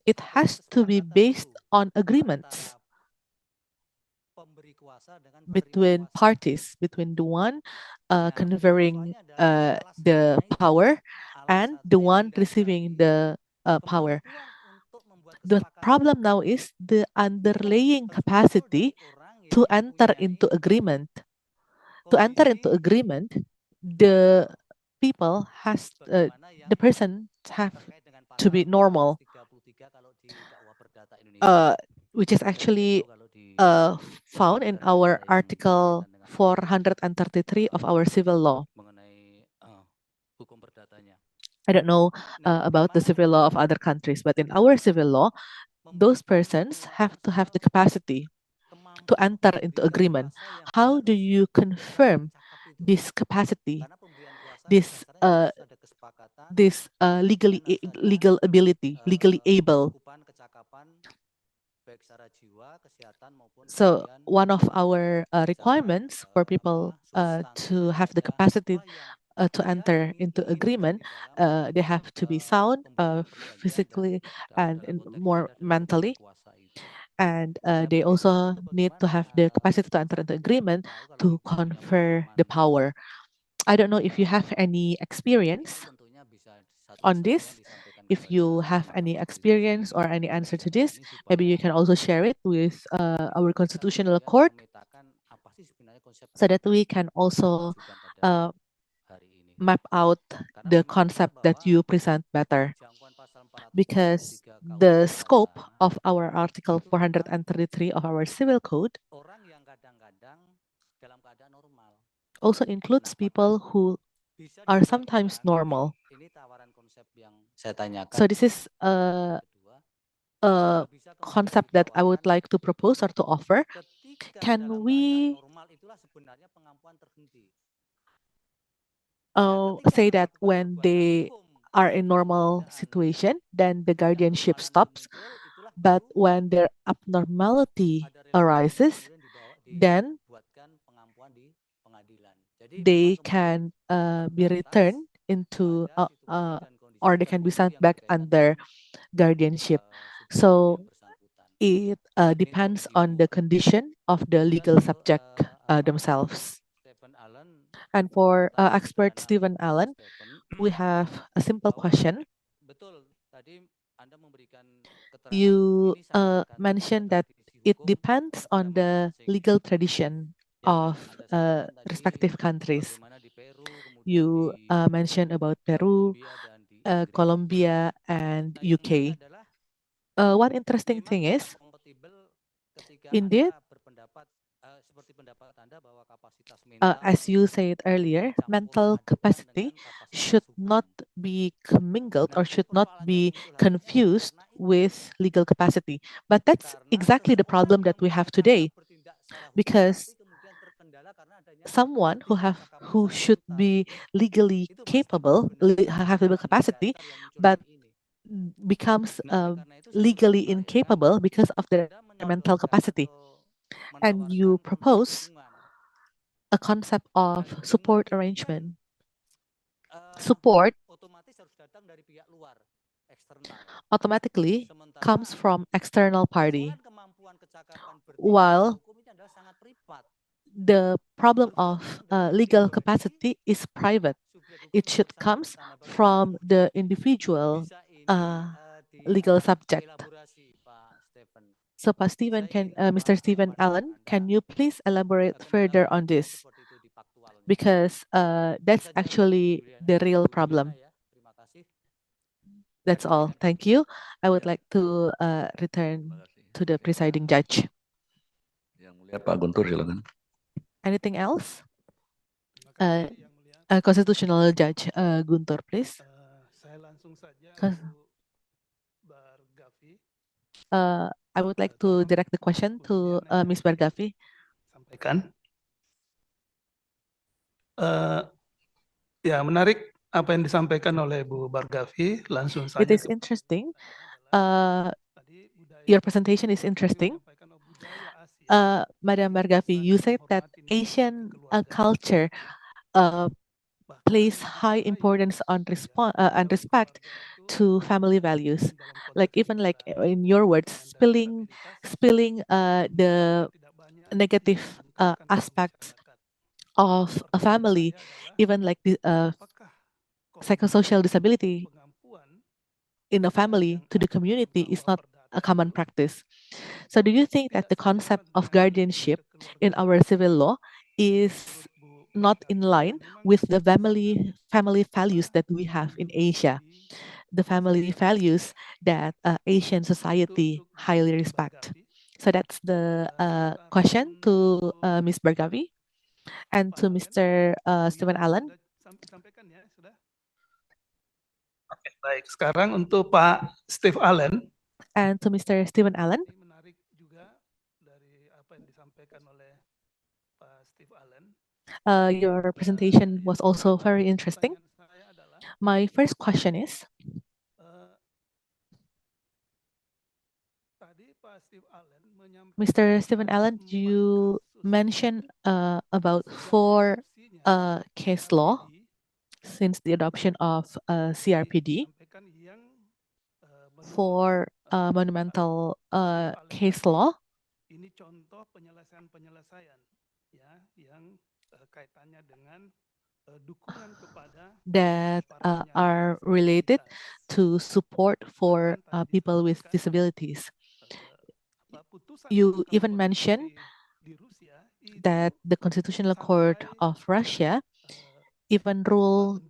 [SPEAKER 2] it
[SPEAKER 8] adanya
[SPEAKER 2] has to be
[SPEAKER 8] kesepakatan
[SPEAKER 2] based
[SPEAKER 8] dulu
[SPEAKER 2] on agreements
[SPEAKER 8] antara pemberi kuasa dengan penerima
[SPEAKER 2] between
[SPEAKER 8] kuasa.
[SPEAKER 2] parties, between the one
[SPEAKER 8] Nah,
[SPEAKER 2] conferring
[SPEAKER 8] persoalannya adalah
[SPEAKER 2] the
[SPEAKER 8] alasannya itu
[SPEAKER 2] power and
[SPEAKER 8] alasan
[SPEAKER 2] the
[SPEAKER 8] yang
[SPEAKER 2] one receiving
[SPEAKER 8] mendasari
[SPEAKER 2] the power.
[SPEAKER 8] kemampuan untuk membuat
[SPEAKER 2] The
[SPEAKER 8] kesepakatan
[SPEAKER 2] problem now is the
[SPEAKER 8] itu kan
[SPEAKER 2] underlying
[SPEAKER 8] harus muncul dari
[SPEAKER 2] capacity
[SPEAKER 8] orang
[SPEAKER 2] to
[SPEAKER 8] yang
[SPEAKER 2] enter into
[SPEAKER 8] mempunyai
[SPEAKER 2] agreement. To enter into
[SPEAKER 8] kondisi
[SPEAKER 2] agreement, the people has
[SPEAKER 8] sebagaimana yang
[SPEAKER 2] the person have
[SPEAKER 8] terkait dengan
[SPEAKER 2] to be
[SPEAKER 8] pasal
[SPEAKER 2] normal,
[SPEAKER 8] 433 kalau di KUH Perdata Indonesia.
[SPEAKER 2] which is
[SPEAKER 8] Saya tidak
[SPEAKER 2] actually
[SPEAKER 8] tahu kalau di
[SPEAKER 2] found in
[SPEAKER 8] negara-negara
[SPEAKER 2] our
[SPEAKER 8] yang
[SPEAKER 2] Article
[SPEAKER 8] berkaitan dengan
[SPEAKER 2] 433 of our civil law.
[SPEAKER 8] mengenai hukum perdatanya.
[SPEAKER 2] I don't know
[SPEAKER 8] Nah,
[SPEAKER 2] about the
[SPEAKER 8] bagaimana
[SPEAKER 2] civil law of
[SPEAKER 8] kemudian
[SPEAKER 2] other countries, but in our civil law, those
[SPEAKER 8] memberikan
[SPEAKER 2] persons
[SPEAKER 8] atau
[SPEAKER 2] have to have the
[SPEAKER 8] mempersoal
[SPEAKER 2] capacity to
[SPEAKER 8] kemampuan
[SPEAKER 2] enter into
[SPEAKER 8] pemberian
[SPEAKER 2] agreement.
[SPEAKER 8] kuasa yang
[SPEAKER 2] How do
[SPEAKER 8] harus
[SPEAKER 2] you
[SPEAKER 8] bisa
[SPEAKER 2] confirm
[SPEAKER 8] mencakup itu?
[SPEAKER 2] this capacity,
[SPEAKER 8] Karena pemberian kuasa
[SPEAKER 2] this
[SPEAKER 8] dasarnya harus ada kesepakatan,
[SPEAKER 2] legally
[SPEAKER 8] kemudian harus ada
[SPEAKER 2] legal ability, legally able?
[SPEAKER 8] kecukupan kecakapan baik secara jiwa, kesehatan maupun
[SPEAKER 2] So
[SPEAKER 8] kemudian
[SPEAKER 2] one of our
[SPEAKER 8] secara
[SPEAKER 2] requirements for people
[SPEAKER 8] substansi
[SPEAKER 2] to have the
[SPEAKER 8] daripada
[SPEAKER 2] capacity
[SPEAKER 8] apa yang
[SPEAKER 2] to enter
[SPEAKER 8] dia
[SPEAKER 2] into
[SPEAKER 8] inginkan
[SPEAKER 2] agreement,
[SPEAKER 8] di dalam
[SPEAKER 2] they have to be sound
[SPEAKER 8] pemberian perjanjian
[SPEAKER 2] physically
[SPEAKER 8] dan
[SPEAKER 2] and
[SPEAKER 8] dalam konteks ini
[SPEAKER 2] more
[SPEAKER 8] adalah pemberian
[SPEAKER 2] mentally,
[SPEAKER 8] kuasa itu.
[SPEAKER 2] and
[SPEAKER 8] Nah,
[SPEAKER 2] they
[SPEAKER 8] pergeseran
[SPEAKER 2] also
[SPEAKER 8] itu
[SPEAKER 2] need to
[SPEAKER 8] bagaimana
[SPEAKER 2] have the capacity to enter
[SPEAKER 8] saya
[SPEAKER 2] into
[SPEAKER 8] tidak
[SPEAKER 2] agreement
[SPEAKER 8] tahu kalau
[SPEAKER 2] to
[SPEAKER 8] Ibu punya
[SPEAKER 2] confer
[SPEAKER 8] pengalaman
[SPEAKER 2] the power. I don't know if you have any
[SPEAKER 8] itu
[SPEAKER 2] experience
[SPEAKER 8] tentunya bisa satu
[SPEAKER 2] on
[SPEAKER 8] saja yang
[SPEAKER 2] this.
[SPEAKER 8] disampaikan
[SPEAKER 2] If
[SPEAKER 8] kepada
[SPEAKER 2] you have any
[SPEAKER 8] Mahkamah
[SPEAKER 2] experience
[SPEAKER 8] Konstitusi
[SPEAKER 2] or any answer to
[SPEAKER 8] Indonesia
[SPEAKER 2] this,
[SPEAKER 8] ini
[SPEAKER 2] maybe you
[SPEAKER 8] supaya
[SPEAKER 2] can also share it with our
[SPEAKER 8] bisa
[SPEAKER 2] constitutional
[SPEAKER 8] kemudian
[SPEAKER 2] court
[SPEAKER 8] memetakan apa sih sebenarnya konsep
[SPEAKER 2] so that we can
[SPEAKER 8] yang
[SPEAKER 2] also
[SPEAKER 8] dimajukan pada hari ini.
[SPEAKER 2] map out
[SPEAKER 8] Karena
[SPEAKER 2] the
[SPEAKER 8] memang benar
[SPEAKER 2] concept that
[SPEAKER 8] bahwa
[SPEAKER 2] you present better,
[SPEAKER 8] jangkauan pasal
[SPEAKER 2] because
[SPEAKER 8] 433
[SPEAKER 2] the
[SPEAKER 8] KUH
[SPEAKER 2] scope
[SPEAKER 8] Perdata
[SPEAKER 2] of our Article
[SPEAKER 8] itu memang
[SPEAKER 2] 433 of our Civil Code
[SPEAKER 8] orang yang kadang-kadang dalam keadaan normal.
[SPEAKER 2] also includes
[SPEAKER 8] Nah,
[SPEAKER 2] people
[SPEAKER 8] maka
[SPEAKER 2] who
[SPEAKER 8] bisa
[SPEAKER 2] are sometimes
[SPEAKER 8] dilakukan,
[SPEAKER 2] normal.
[SPEAKER 8] ini tawaran konsep yang saya tanyakan.
[SPEAKER 2] So this is
[SPEAKER 8] Kedua,
[SPEAKER 2] a
[SPEAKER 8] bisa kemudian
[SPEAKER 2] concept that I would
[SPEAKER 8] ditawarkan
[SPEAKER 2] like to propose or to offer.
[SPEAKER 8] ketika
[SPEAKER 2] Can
[SPEAKER 8] dalam keadaan
[SPEAKER 2] we
[SPEAKER 8] normal itulah sebenarnya pengampuan terhenti. Nah, ketika
[SPEAKER 2] say that
[SPEAKER 8] melakukan
[SPEAKER 2] when
[SPEAKER 8] perbuatan
[SPEAKER 2] they
[SPEAKER 8] hukum
[SPEAKER 2] are in
[SPEAKER 8] dalam
[SPEAKER 2] normal
[SPEAKER 8] keadaan
[SPEAKER 2] situation, then the guardianship
[SPEAKER 8] ketidaknormalan itu
[SPEAKER 2] stops.
[SPEAKER 8] muncul, itulah
[SPEAKER 2] But
[SPEAKER 8] baru
[SPEAKER 2] when their abnormality
[SPEAKER 8] ada relevansinya
[SPEAKER 2] arises,
[SPEAKER 8] kemudian
[SPEAKER 2] then
[SPEAKER 8] dibuatkan pengampuan di pengadilan. Jadi
[SPEAKER 2] they
[SPEAKER 8] memang kemudian
[SPEAKER 2] can be
[SPEAKER 8] terbatas
[SPEAKER 2] returned into
[SPEAKER 8] pada situasi dan kondisi
[SPEAKER 2] or they can be
[SPEAKER 8] tertentu
[SPEAKER 2] sent
[SPEAKER 8] yang
[SPEAKER 2] back
[SPEAKER 8] berkaitan
[SPEAKER 2] under
[SPEAKER 8] dengan
[SPEAKER 2] guardianship.
[SPEAKER 8] subjektif
[SPEAKER 2] So
[SPEAKER 8] yang bersangkutan.
[SPEAKER 2] it depends on the condition of the legal subject themselves. And for expert Steven Allen, we have a simple question. You mentioned that it depends on the legal tradition of respective countries. You mentioned about Peru, Colombia, and UK. One interesting thing is, indeed, as you said earlier, mental capacity should not be commingled or should not be confused with legal capacity. But that's exactly the problem that we have today, because someone who should be legally capable, have legal capacity, but becomes legally incapable because of their mental capacity. And you propose a concept of support arrangement. Support automatically comes from external party, while the problem of legal capacity is private. It should comes from the individual legal subject. So, Mr. Steven Allen, can you please elaborate further on this? Because that's actually the real problem. That's all. Thank you. I would like to return to the presiding judge.
[SPEAKER 6] Yang Mulia Pak Guntur, silakan.
[SPEAKER 2] Anything else? Constitutional Judge Guntur, please.
[SPEAKER 9] Saya langsung saja
[SPEAKER 2] Cons-
[SPEAKER 9] Bu Bhargavi.
[SPEAKER 2] I would like to direct the question to Ms. Bhargavi.
[SPEAKER 9] Sampaikan. Ya, menarik apa yang disampaikan oleh Bu Bhargavi. Langsung saja.
[SPEAKER 2] It is interesting. Your presentation is interesting. Madam Bhargavi, you said that Asian culture place high importance on and respect to family values. Like even like in your words, spilling the negative aspects of a family, even like the psychosocial disability in a family to the community is not a common practice. So do you think that the concept of guardianship in our civil law is not in line with the family values that we have in Asia, the family values that Asian society highly respect? So that's the question to Ms. Bhargavi and to Mr. Steven Allen.
[SPEAKER 9] Oke, baik. Sekarang untuk Pak Steve Allen.
[SPEAKER 2] And to Mr. Steven Allen.
[SPEAKER 9] Menarik juga dari apa yang disampaikan oleh Pak Steve Allen.
[SPEAKER 2] Your presentation was also very interesting. My first question is, Mr. Steven Allen, you mentioned about 4 case law since the adoption of CRPD, 4 monumental case law.
[SPEAKER 9] Ini contoh penyelesaian-penyelesaian ya yang kaitannya dengan dukungan kepada
[SPEAKER 2] that are related to support for people with disabilities. You even mentioned that the Constitutional Court of Russia even ruled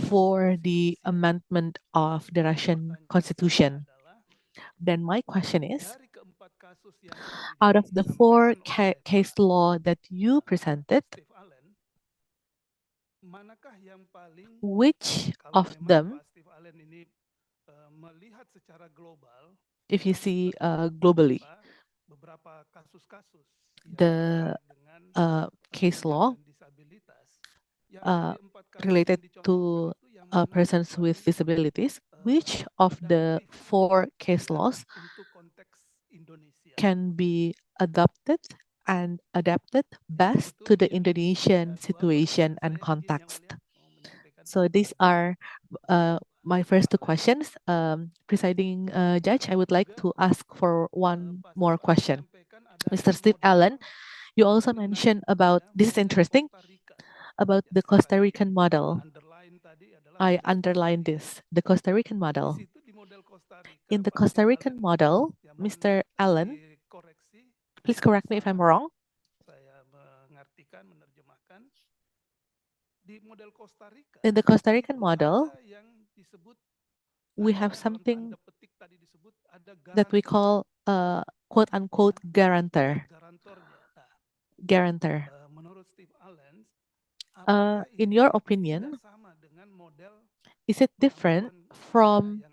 [SPEAKER 2] for the amendment of the Russian Constitution. Then my question is, out of the 4 case law that you presented, which of them, if you see globally, the case law related to persons with disabilities, which of the 4 case laws can be adopted and adapted best to the Indonesian situation and context? So these are my first two questions. Presiding Judge, I would like to ask for one more question. Mr. Steve Allen, you also mentioned about, this is interesting, about the Costa Rican model. I underline this, the Costa Rican model. In the Costa Rican model, Mr. Allen, please correct me if I'm wrong. In the Costa Rican model, we have something that we call quote unquote guarantor. Guarantor. In your opinion, is it different from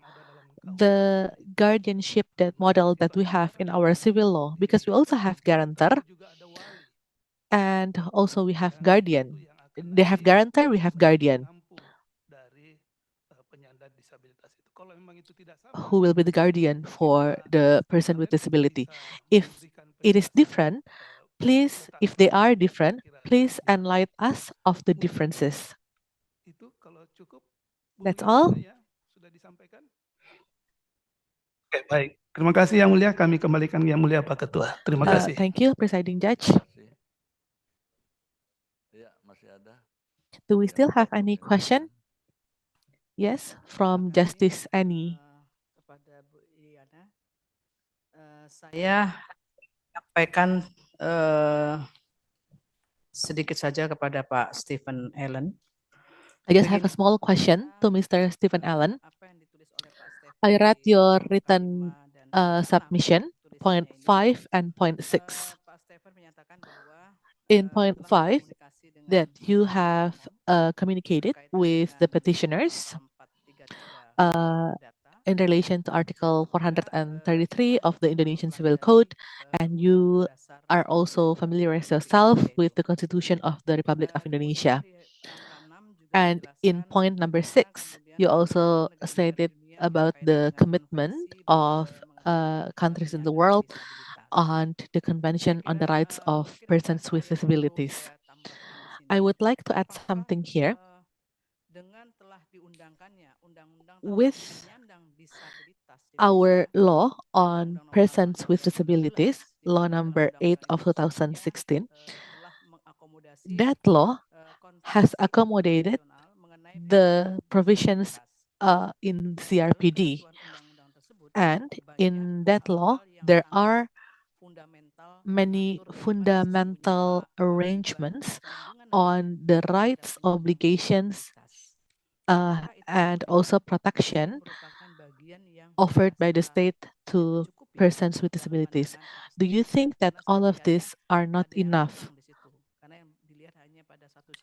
[SPEAKER 2] the guardianship that model that we have in our civil law? Because we also have guarantor and also we have guardian. They have guarantor, we have guardian. Who will be the guardian for the person with disability? If it is different, please, if they are different, please enlighten us of the differences. That's all.
[SPEAKER 9] Oke, baik. Terima kasih Yang Mulia. Kami kembalikan Yang Mulia Pak Ketua. Terima kasih.
[SPEAKER 2] Thank you, Presiding Judge. Do we still have any question? Yes, from Justice Annie.
[SPEAKER 8] Kepada Bu Iliana, saya menyampaikan sedikit saja kepada Pak Steven Allen.
[SPEAKER 2] I just have a small question to Mr. Steven Allen. I read your written submission, point 5 and point 6. In point 5, that you have communicated with the petitioners in relation to Article 433 of the Indonesian Civil Code, and you are also familiar yourself with the Constitution of the Republic of Indonesia. And in point number 6, you also stated about the commitment of countries in the world on the Convention on the Rights of Persons with Disabilities. I would like to add something here. With our law on persons with disabilities, law number 8 of 2016, that law has accommodated the provisions in CRPD. And in that law, there are many fundamental arrangements on the rights, obligations, and also protection offered by the state to persons with disabilities. Do you think that all of these are not enough?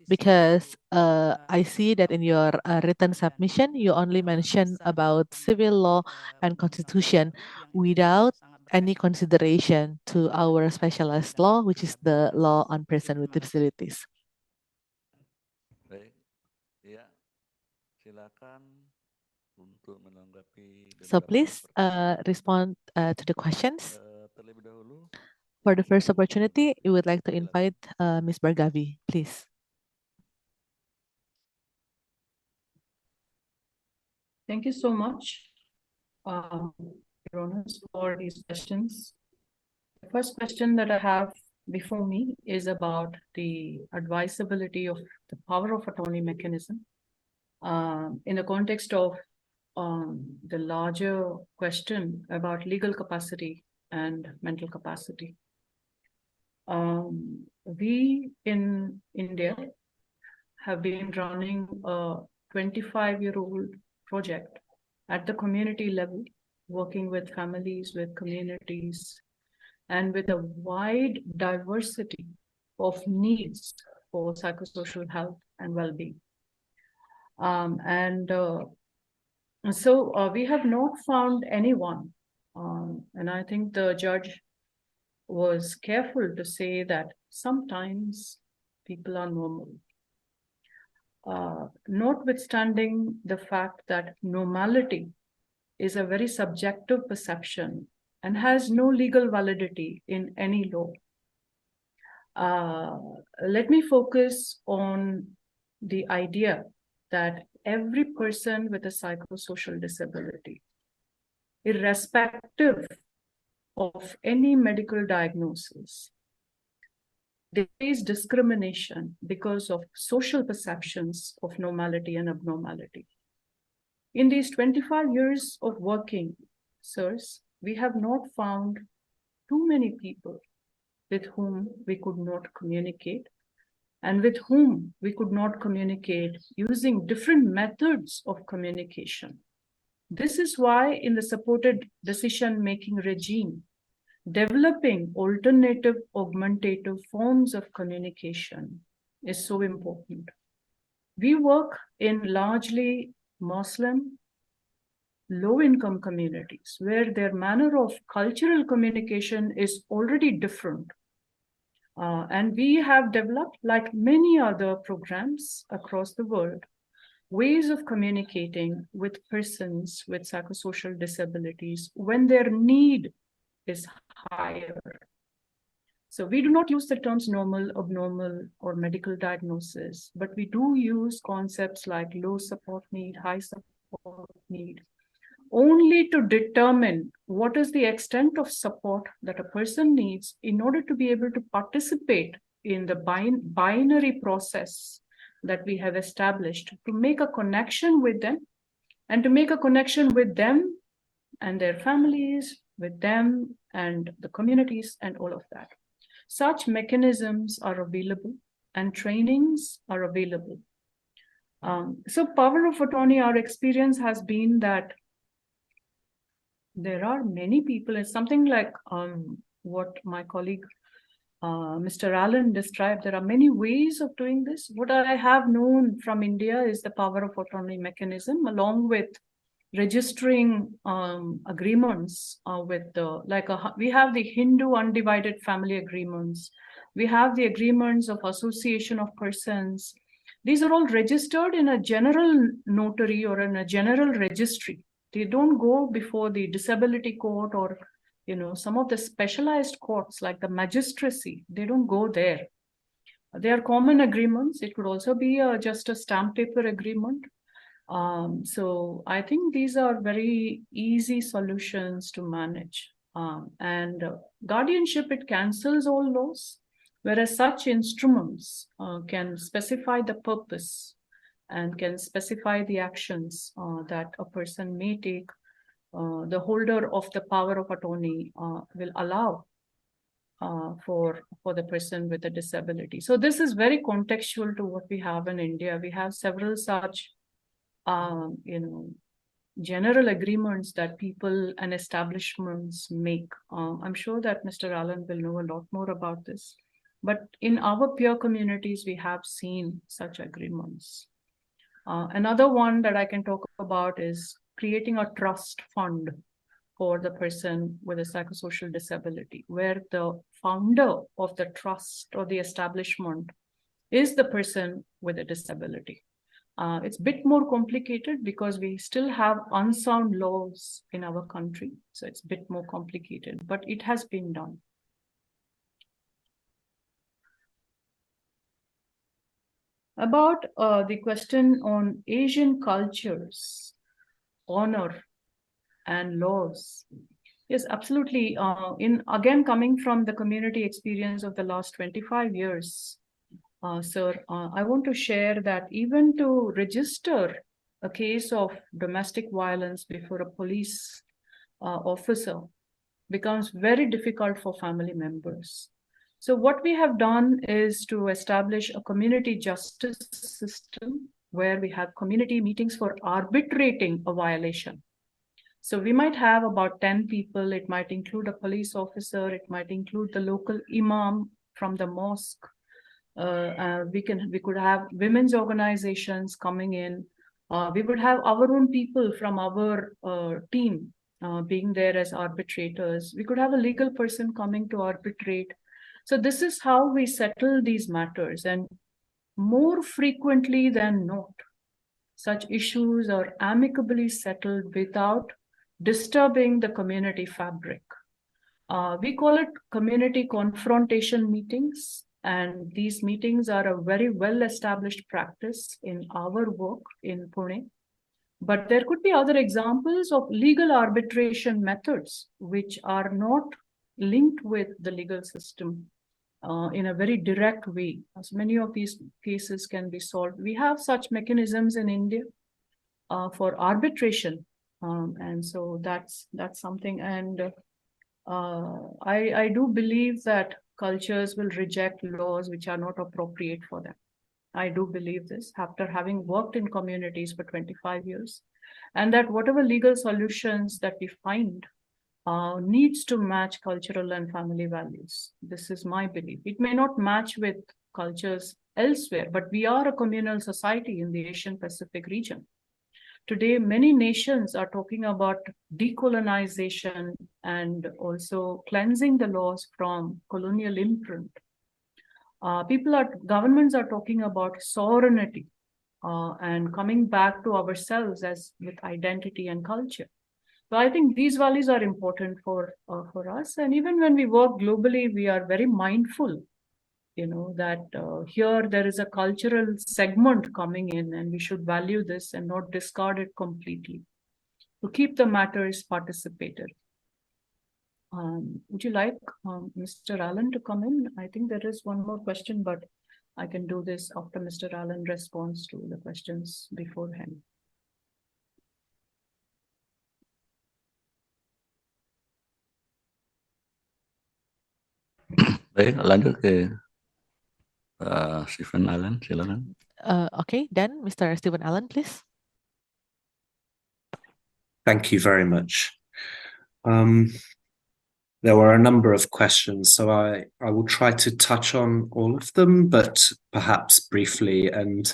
[SPEAKER 2] Because I see that in your written submission, you only mention about civil law and constitution without any consideration to our specialized law, which is the law on persons with disabilities. So please respond to the questions. For the first opportunity, we would like to invite Ms. Bhargavi, please.
[SPEAKER 4] Thank you so much, Your Honors, for these questions. The first question that I have before me is about the advisability of the power of attorney mechanism in the context of the larger question about legal capacity and mental capacity. We in India have been running a 25-year-old project at the community level, working with families, with communities, and with a wide diversity of needs for psychosocial health and well-being. So we have not found anyone, and I think the judge was careful to say that sometimes people are normal. Notwithstanding the fact that normality is a very subjective perception and has no legal validity in any law. Let me focus on the idea that every person with a psychosocial disability, irrespective of any medical diagnosis, they face discrimination because of social perceptions of normality and abnormality. In these 25 years of working, sirs, we have not found too many people with whom we could not communicate, and with whom we could not communicate using different methods of communication. This is why in the supported decision-making regime, developing alternative augmentative forms of communication is so important. We work in largely Muslim, low-income communities where their manner of cultural communication is already different. And we have developed, like many other programs across the world, ways of communicating with persons with psychosocial disabilities when their need is higher. So we do not use the terms normal, abnormal, or medical diagnosis, but we do use concepts like low support need, high support need, only to determine what is the extent of support that a person needs in order to be able to participate in the binary process that we have established to make a connection with them, and to make a connection with them and their families, with them and the communities and all of that. Such mechanisms are available and trainings are available. So power of attorney, our experience has been that there are many people, it's something like what my colleague Mr. Allen described. There are many ways of doing this. What I have known from India is the power of attorney mechanism, along with registering agreements with we have the Hindu undivided family agreements. We have the agreements of association of persons. These are all registered in a general notary or in a general registry. They don't go before the disability court or, some of the specialized courts like the magistracy. They don't go there. They are common agreements. It could also be just a stamp paper agreement. So I think these are very easy solutions to manage. And guardianship, it cancels all laws, whereas such instruments can specify the purpose and can specify the actions that a person may take. The holder of the power of attorney will allow for the person with a disability. So this is very contextual to what we have in India. We have several such general agreements that people and establishments make. I'm sure that Mr. Allen will know a lot more about this. But in our peer communities, we have seen such agreements. Another one that I can talk about is creating a trust fund for the person with a psychosocial disability, where the founder of the trust or the establishment is the person with a disability. It's a bit more complicated because we still have unsound laws in our country. So it's a bit more complicated, but it has been done. About the question on Asian cultures, honor, and laws. Yes, absolutely. Again, coming from the community experience of the last 25 years, sir, I want to share that even to register a case of domestic violence before a police officer becomes very difficult for family members. So what we have done is to establish a community justice system where we have community meetings for arbitrating a violation. So we might have about 10 people. It might include a police officer. It might include the local imam from the mosque. We could have women's organizations coming in. We would have our own people from our team being there as arbitrators. We could have a legal person coming to arbitrate. So this is how we settle these matters. And more frequently than not, such issues are amicably settled without disturbing the community fabric. We call it community confrontation meetings. And these meetings are a very well-established practice in our work in Pune. But there could be other examples of legal arbitration methods which are not linked with the legal system in a very direct way. As many of these cases can be solved. We have such mechanisms in India for arbitration. And so that's something. And I do believe that cultures will reject laws which are not appropriate for them. I do believe this after having worked in communities for 25 years, and that whatever legal solutions that we find needs to match cultural and family values. This is my belief. It may not match with cultures elsewhere, but we are a communal society in the Asian Pacific region. Today, many nations are talking about decolonization and also cleansing the laws from colonial imprint. Governments are talking about sovereignty and coming back to ourselves as with identity and culture. So I think these values are important for us. And even when we work globally, we are very mindful, that here there is a cultural segment coming in, and we should value this and not discard it completely to keep the matters participated. Would you like Mr. Allen to come in? I think there is one more question, but I can do this after Mr. Allen responds to the questions beforehand.
[SPEAKER 6] Baik, lanjut ke Steven Allen, silakan.
[SPEAKER 2] Okay, then Mr. Steven Allen, please.
[SPEAKER 5] Thank you very much. There were a number of questions, so I will try to touch on all of them, but perhaps briefly, and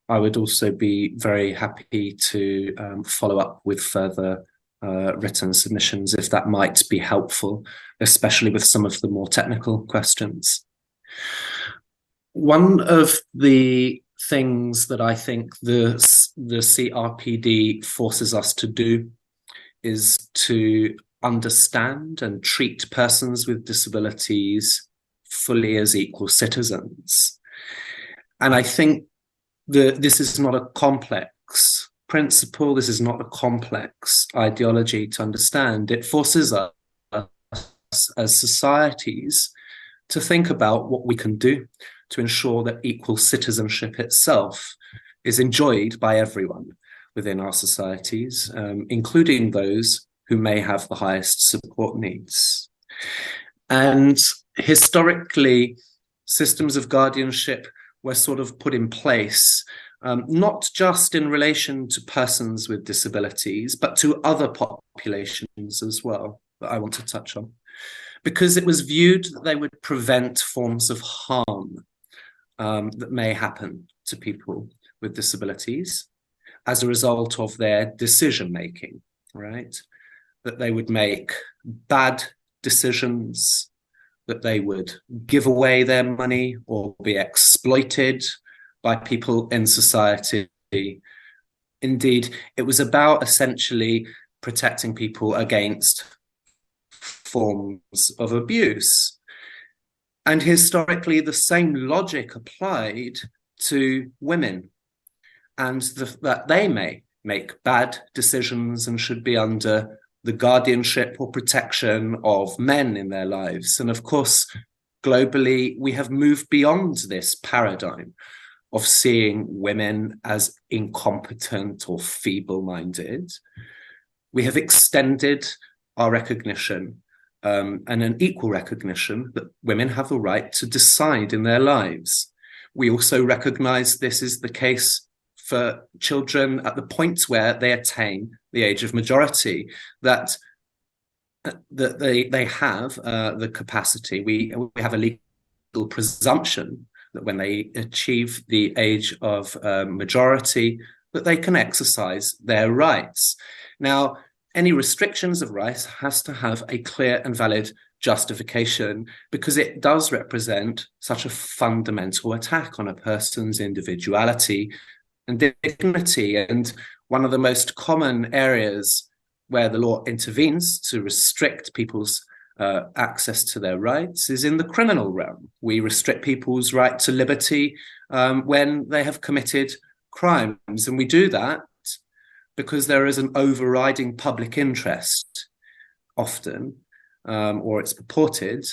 [SPEAKER 5] I would also be very happy to follow up with further written submissions if that might be helpful, especially with some of the more technical questions. One of the things that I think the CRPD forces us to do is to understand and treat persons with disabilities fully as equal citizens. And I think this is not a complex principle, this is not a complex ideology to understand. It forces us as societies to think about what we can do to ensure that equal citizenship itself is enjoyed by everyone within our societies, including those who may have the highest support needs. And historically, systems of guardianship were sort of put in place, not just in relation to persons with disabilities, but to other populations as well, that I want to touch on, because it was viewed that they would prevent forms of harm that may happen to people with disabilities as a result of their decision-making, right? That they would make bad decisions, that they would give away their money or be exploited by people in society. Indeed, it was about essentially protecting people against forms of abuse. And historically, the same logic applied to women, and that they may make bad decisions and should be under the guardianship or protection of men in their lives. And of course, globally, we have moved beyond this paradigm of seeing women as incompetent or feeble-minded. We have extended our recognition and an equal recognition that women have the right to decide in their lives. We also recognize this is the case for children at the point where they attain the age of majority, that they have the capacity. We have a legal presumption that when they achieve the age of majority, that they can exercise their rights. Now, any restrictions of rights has to have a clear and valid justification, because it does represent such a fundamental attack on a person's individuality and dignity. And one of the most common areas where the law intervenes to restrict people's access to their rights is in the criminal realm. We restrict people's right to liberty when they have committed crimes, and we do that because there is an overriding public interest, often, or it's purported,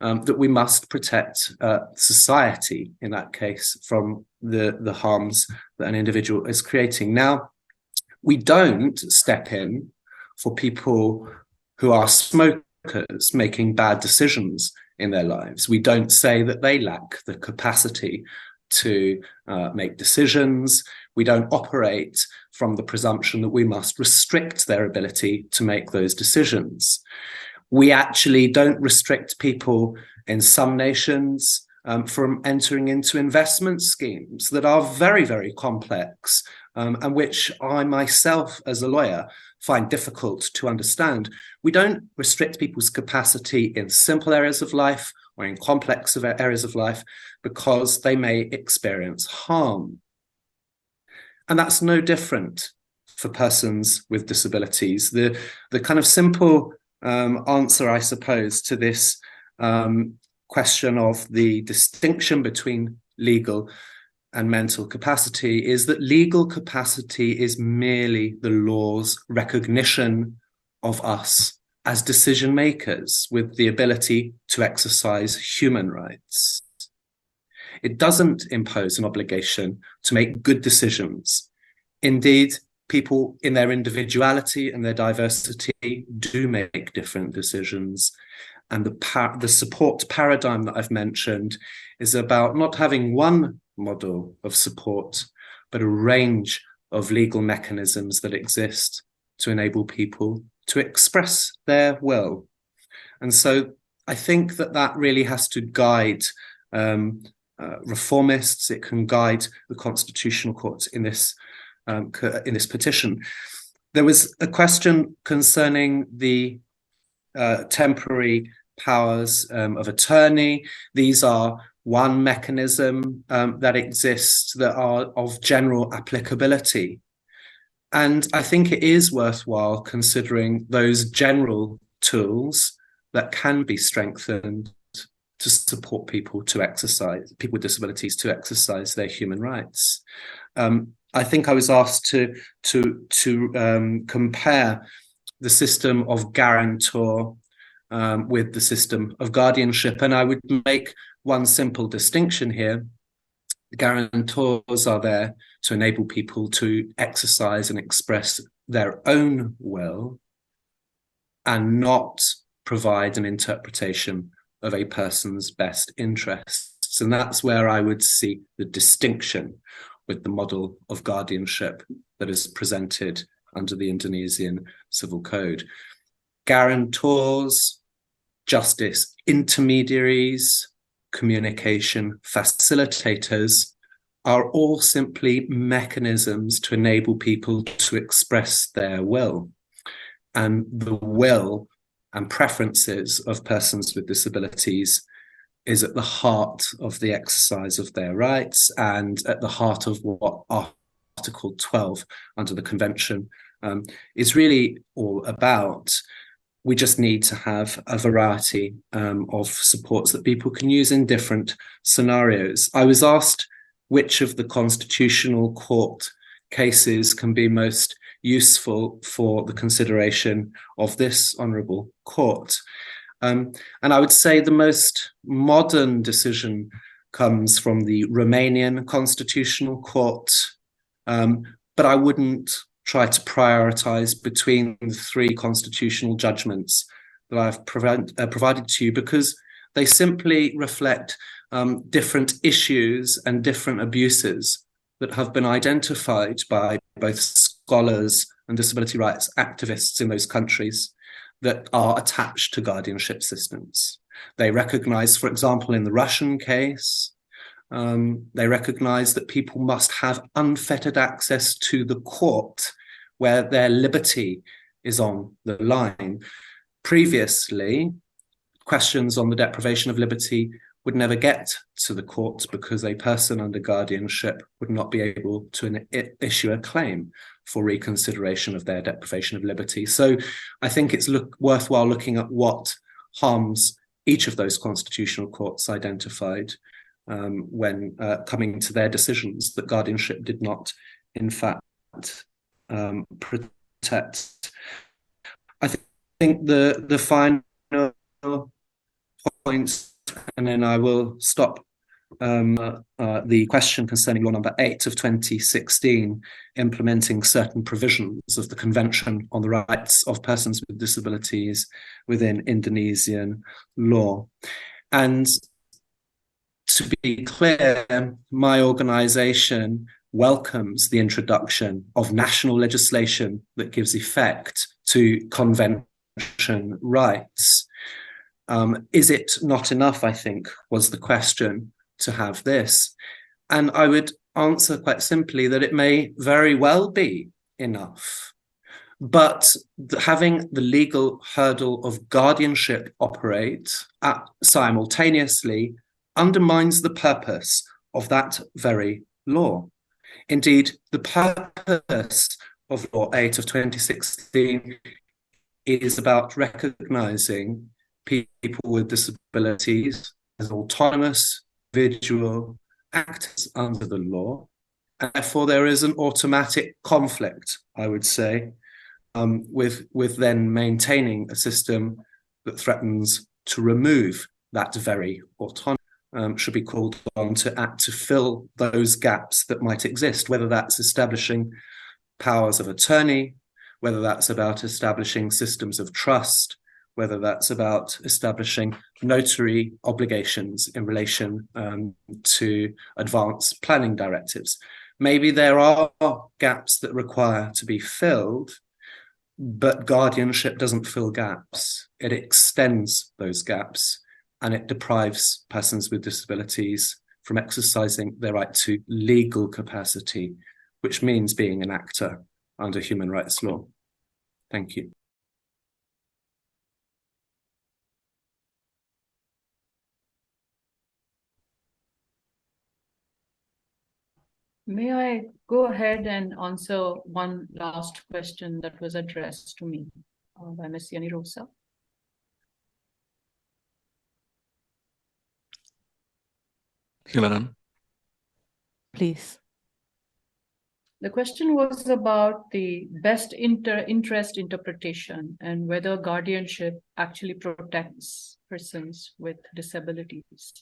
[SPEAKER 5] that we must protect society, in that case, from the harms that an individual is creating. Now, we don't step in for people who are smokers making bad decisions in their lives. We don't say that they lack the capacity to make decisions. We don't operate from the presumption that we must restrict their ability to make those decisions. We actually don't restrict people in some nations from entering into investment schemes that are very, very complex and which I myself, as a lawyer, find difficult to understand. We don't restrict people's capacity in simple areas of life or in complex areas of life because they may experience harm. And that's no different for persons with disabilities. The kind of simple answer, I suppose, to this question of the distinction between legal and mental capacity is that legal capacity is merely the law's recognition of us as decision makers with the ability to exercise human rights. It doesn't impose an obligation to make good decisions. Indeed, people in their individuality and their diversity do make different decisions. And the support paradigm that I've mentioned is about not having one model of support, but a range of legal mechanisms that exist to enable people to express their will. And so I think that really has to guide reformists. It can guide the Constitutional Court in this petition. There was a question concerning the temporary powers of attorney. These are one mechanism that exists that are of general applicability. And I think it is worthwhile considering those general tools that can be strengthened to support people with disabilities to exercise their human rights. I think I was asked to compare the system of guarantor with the system of guardianship, and I would make one simple distinction here. Guarantors are there to enable people to exercise and express their own will and not provide an interpretation of a person's best interests. And that's where I would see the distinction with the model of guardianship that is presented under the Indonesian Civil Code. Guarantors, justice intermediaries, communication facilitators are all simply mechanisms to enable people to express their will. And the will and preferences of persons with disabilities is at the heart of the exercise of their rights and at the heart of what Article 12 under the Convention is really all about. We just need to have a variety of supports that people can use in different scenarios. I was asked which of the Constitutional Court cases can be most useful for the consideration of this honourable court. And I would say the most modern decision comes from the Romanian Constitutional Court, but I wouldn't try to prioritize between the three constitutional judgments that I've provided to you because they simply reflect different issues and different abuses that have been identified by both scholars and disability rights activists in those countries that are attached to guardianship systems. They recognize, for example, in the Russian case, they recognize that people must have unfettered access to the court where their liberty is on the line. Previously, questions on the deprivation of liberty would never get to the court because a person under guardianship would not be able to issue a claim for reconsideration of their deprivation of liberty. So I think it's worthwhile looking at what harms each of those constitutional courts identified when coming to their decisions that guardianship did not, in fact, protect. I think the final points, and then I will stop the question concerning law number 8 of 2016, implementing certain provisions of the Convention on the Rights of Persons with Disabilities within Indonesian law. And to be clear, my organization welcomes the introduction of national legislation that gives effect to convention rights. Is it not enough, I think, was the question, to have this? And I would answer quite simply that it may very well be enough. But having the legal hurdle of guardianship operate simultaneously undermines the purpose of that very law. Indeed, the purpose of Law 8 of 2016 is about recognizing people with disabilities as autonomous individual actors under the law. And therefore, there is an automatic conflict, I would say, with then maintaining a system that threatens to remove that very autonomy. Should be called on to act to fill those gaps that might exist, whether that's establishing powers of attorney, whether that's about establishing systems of trust, whether that's about establishing notary obligations in relation to advanced planning directives. Maybe there are gaps that require to be filled, but guardianship doesn't fill gaps. It extends those gaps, and it deprives persons with disabilities from exercising their right to legal capacity, which means being an actor under human rights law. Thank you.
[SPEAKER 4] May I go ahead and answer one last question that was addressed to me by Ms. Yani Rosa?
[SPEAKER 6] Silakan.
[SPEAKER 2] Please.
[SPEAKER 4] The question was about the best interest interpretation and whether guardianship actually protects persons with disabilities.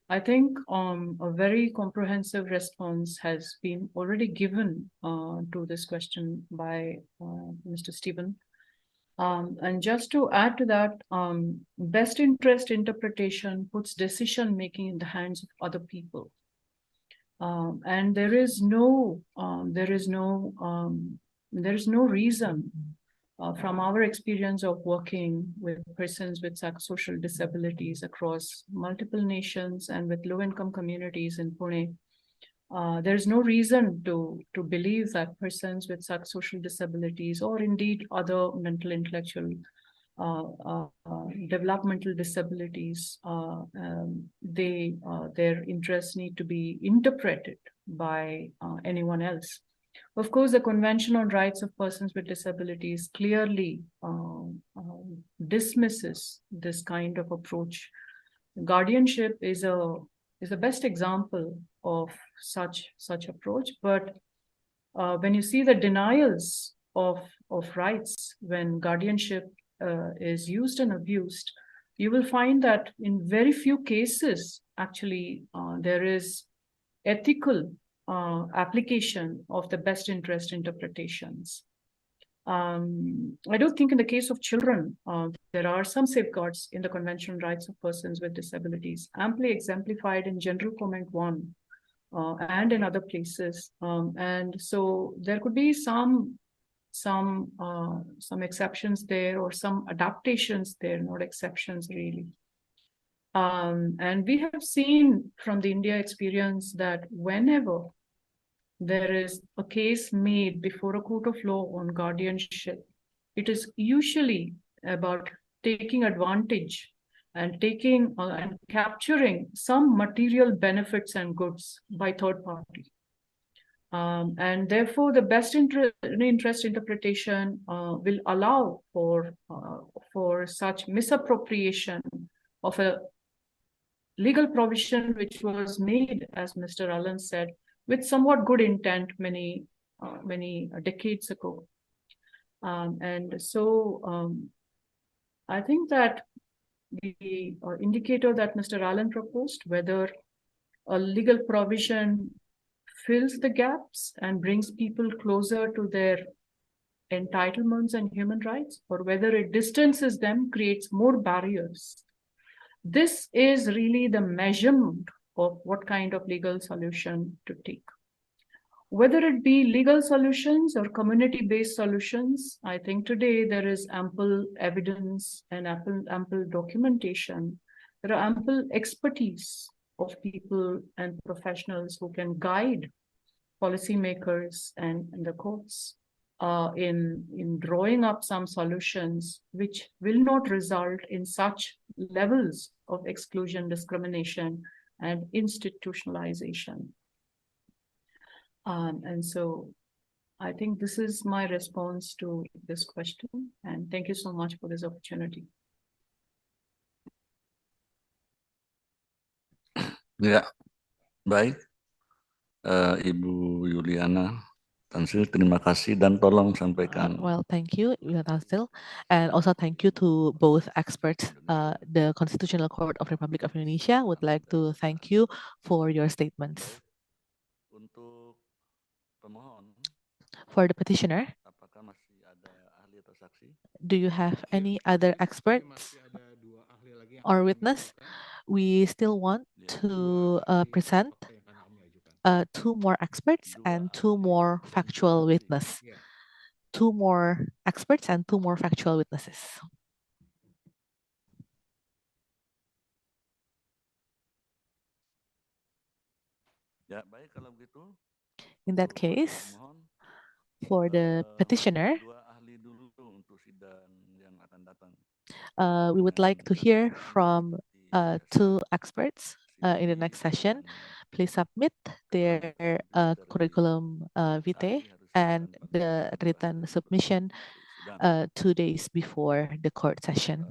[SPEAKER 4] I think a very comprehensive response has been already given to this question by Mr. Steven. And just to add to that, best interest interpretation puts decision-making in the hands of other people. And there is no reason from our experience of working with persons with psychosocial disabilities across multiple nations and with low-income communities in Pune. There is no reason to believe that persons with psychosocial disabilities, or indeed other mental, intellectual, developmental disabilities, their interests need to be interpreted by anyone else. Of course, the Convention on Rights of Persons with Disabilities clearly dismisses this kind of approach. Guardianship is a best example of such approach, but when you see the denials of rights when guardianship is used and abused, you will find that in very few cases, actually, there is ethical application of the best interest interpretations. I don't think in the case of children, there are some safeguards in the Convention on Rights of Persons with Disabilities, amply exemplified in General Comment 1 and in other places. And so there could be some exceptions there, or some adaptations there, not exceptions really. And we have seen from the India experience that whenever there is a case made before a court of law on guardianship, it is usually about taking advantage and capturing some material benefits and goods by third party. And therefore, the best interest interpretation will allow for for such misappropriation of a legal provision which was made, as Mr. Allen said, with somewhat good intent many decades ago. And so I think that the indicator that Mr. Allen proposed, whether a legal provision fills the gaps and brings people closer to their entitlements and human rights, or whether it distances them, creates more barriers. This is really the measurement of what kind of legal solution to take. Whether it be legal solutions or community-based solutions, I think today there is ample evidence and ample documentation. There are ample expertise of people and professionals who can guide policymakers and the courts in drawing up some solutions which will not result in such levels of exclusion, discrimination, and institutionalization. And so I think this is my response to this question. And thank you so much for this opportunity.
[SPEAKER 6] Ya, baik. Ibu Yuliana Tansil, terima kasih dan tolong sampaikan.
[SPEAKER 2] Well, thank you, Tansil, and also thank you to both experts. The Constitutional Court of Republic of Indonesia would like to thank you for your statements.
[SPEAKER 6] Untuk pemohon,
[SPEAKER 2] for the petitioner,
[SPEAKER 6] apakah masih ada ahli atau saksi?
[SPEAKER 2] Do you have any other experts or witness? We still want to present two more experts and two more factual witnesses. Two more experts and two more factual witnesses.
[SPEAKER 6] Ya, baik kalau begitu.
[SPEAKER 2] In that case, for the petitioner, we would like to hear from two experts in the next session. Please submit their curriculum vitae and the written submission 2 days before the court session.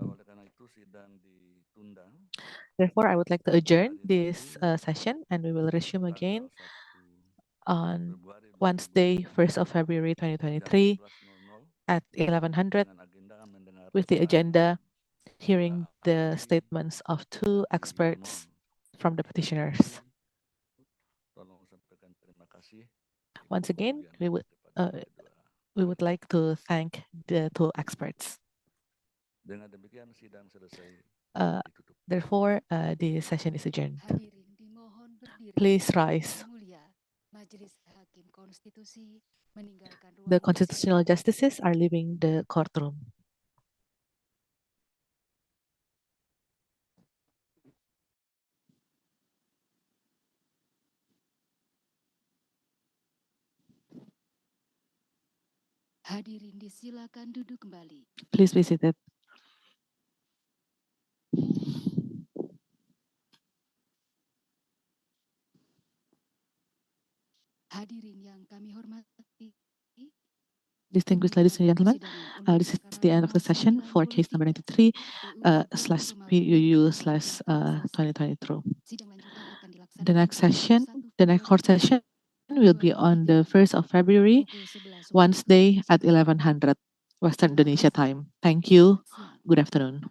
[SPEAKER 2] Therefore, I would like to adjourn this session, and we will resume again on Wednesday, 1st of February 2023 at 1100 with the agenda hearing the statements of two experts from the petitioners. Once again, we would like to thank the two experts. Therefore, the session is adjourned. Please rise. The constitutional justices are leaving the courtroom.
[SPEAKER 1] Hadirin disilakan duduk kembali.
[SPEAKER 2] Please be seated.
[SPEAKER 1] Hadirin yang kami hormati.
[SPEAKER 2] Distinguished ladies and gentlemen, this is the end of the session for case number 93 /PUU/2022. The next court session will be on the 1st of February, Wednesday at 1100 Western Indonesia time. Thank you. Good afternoon.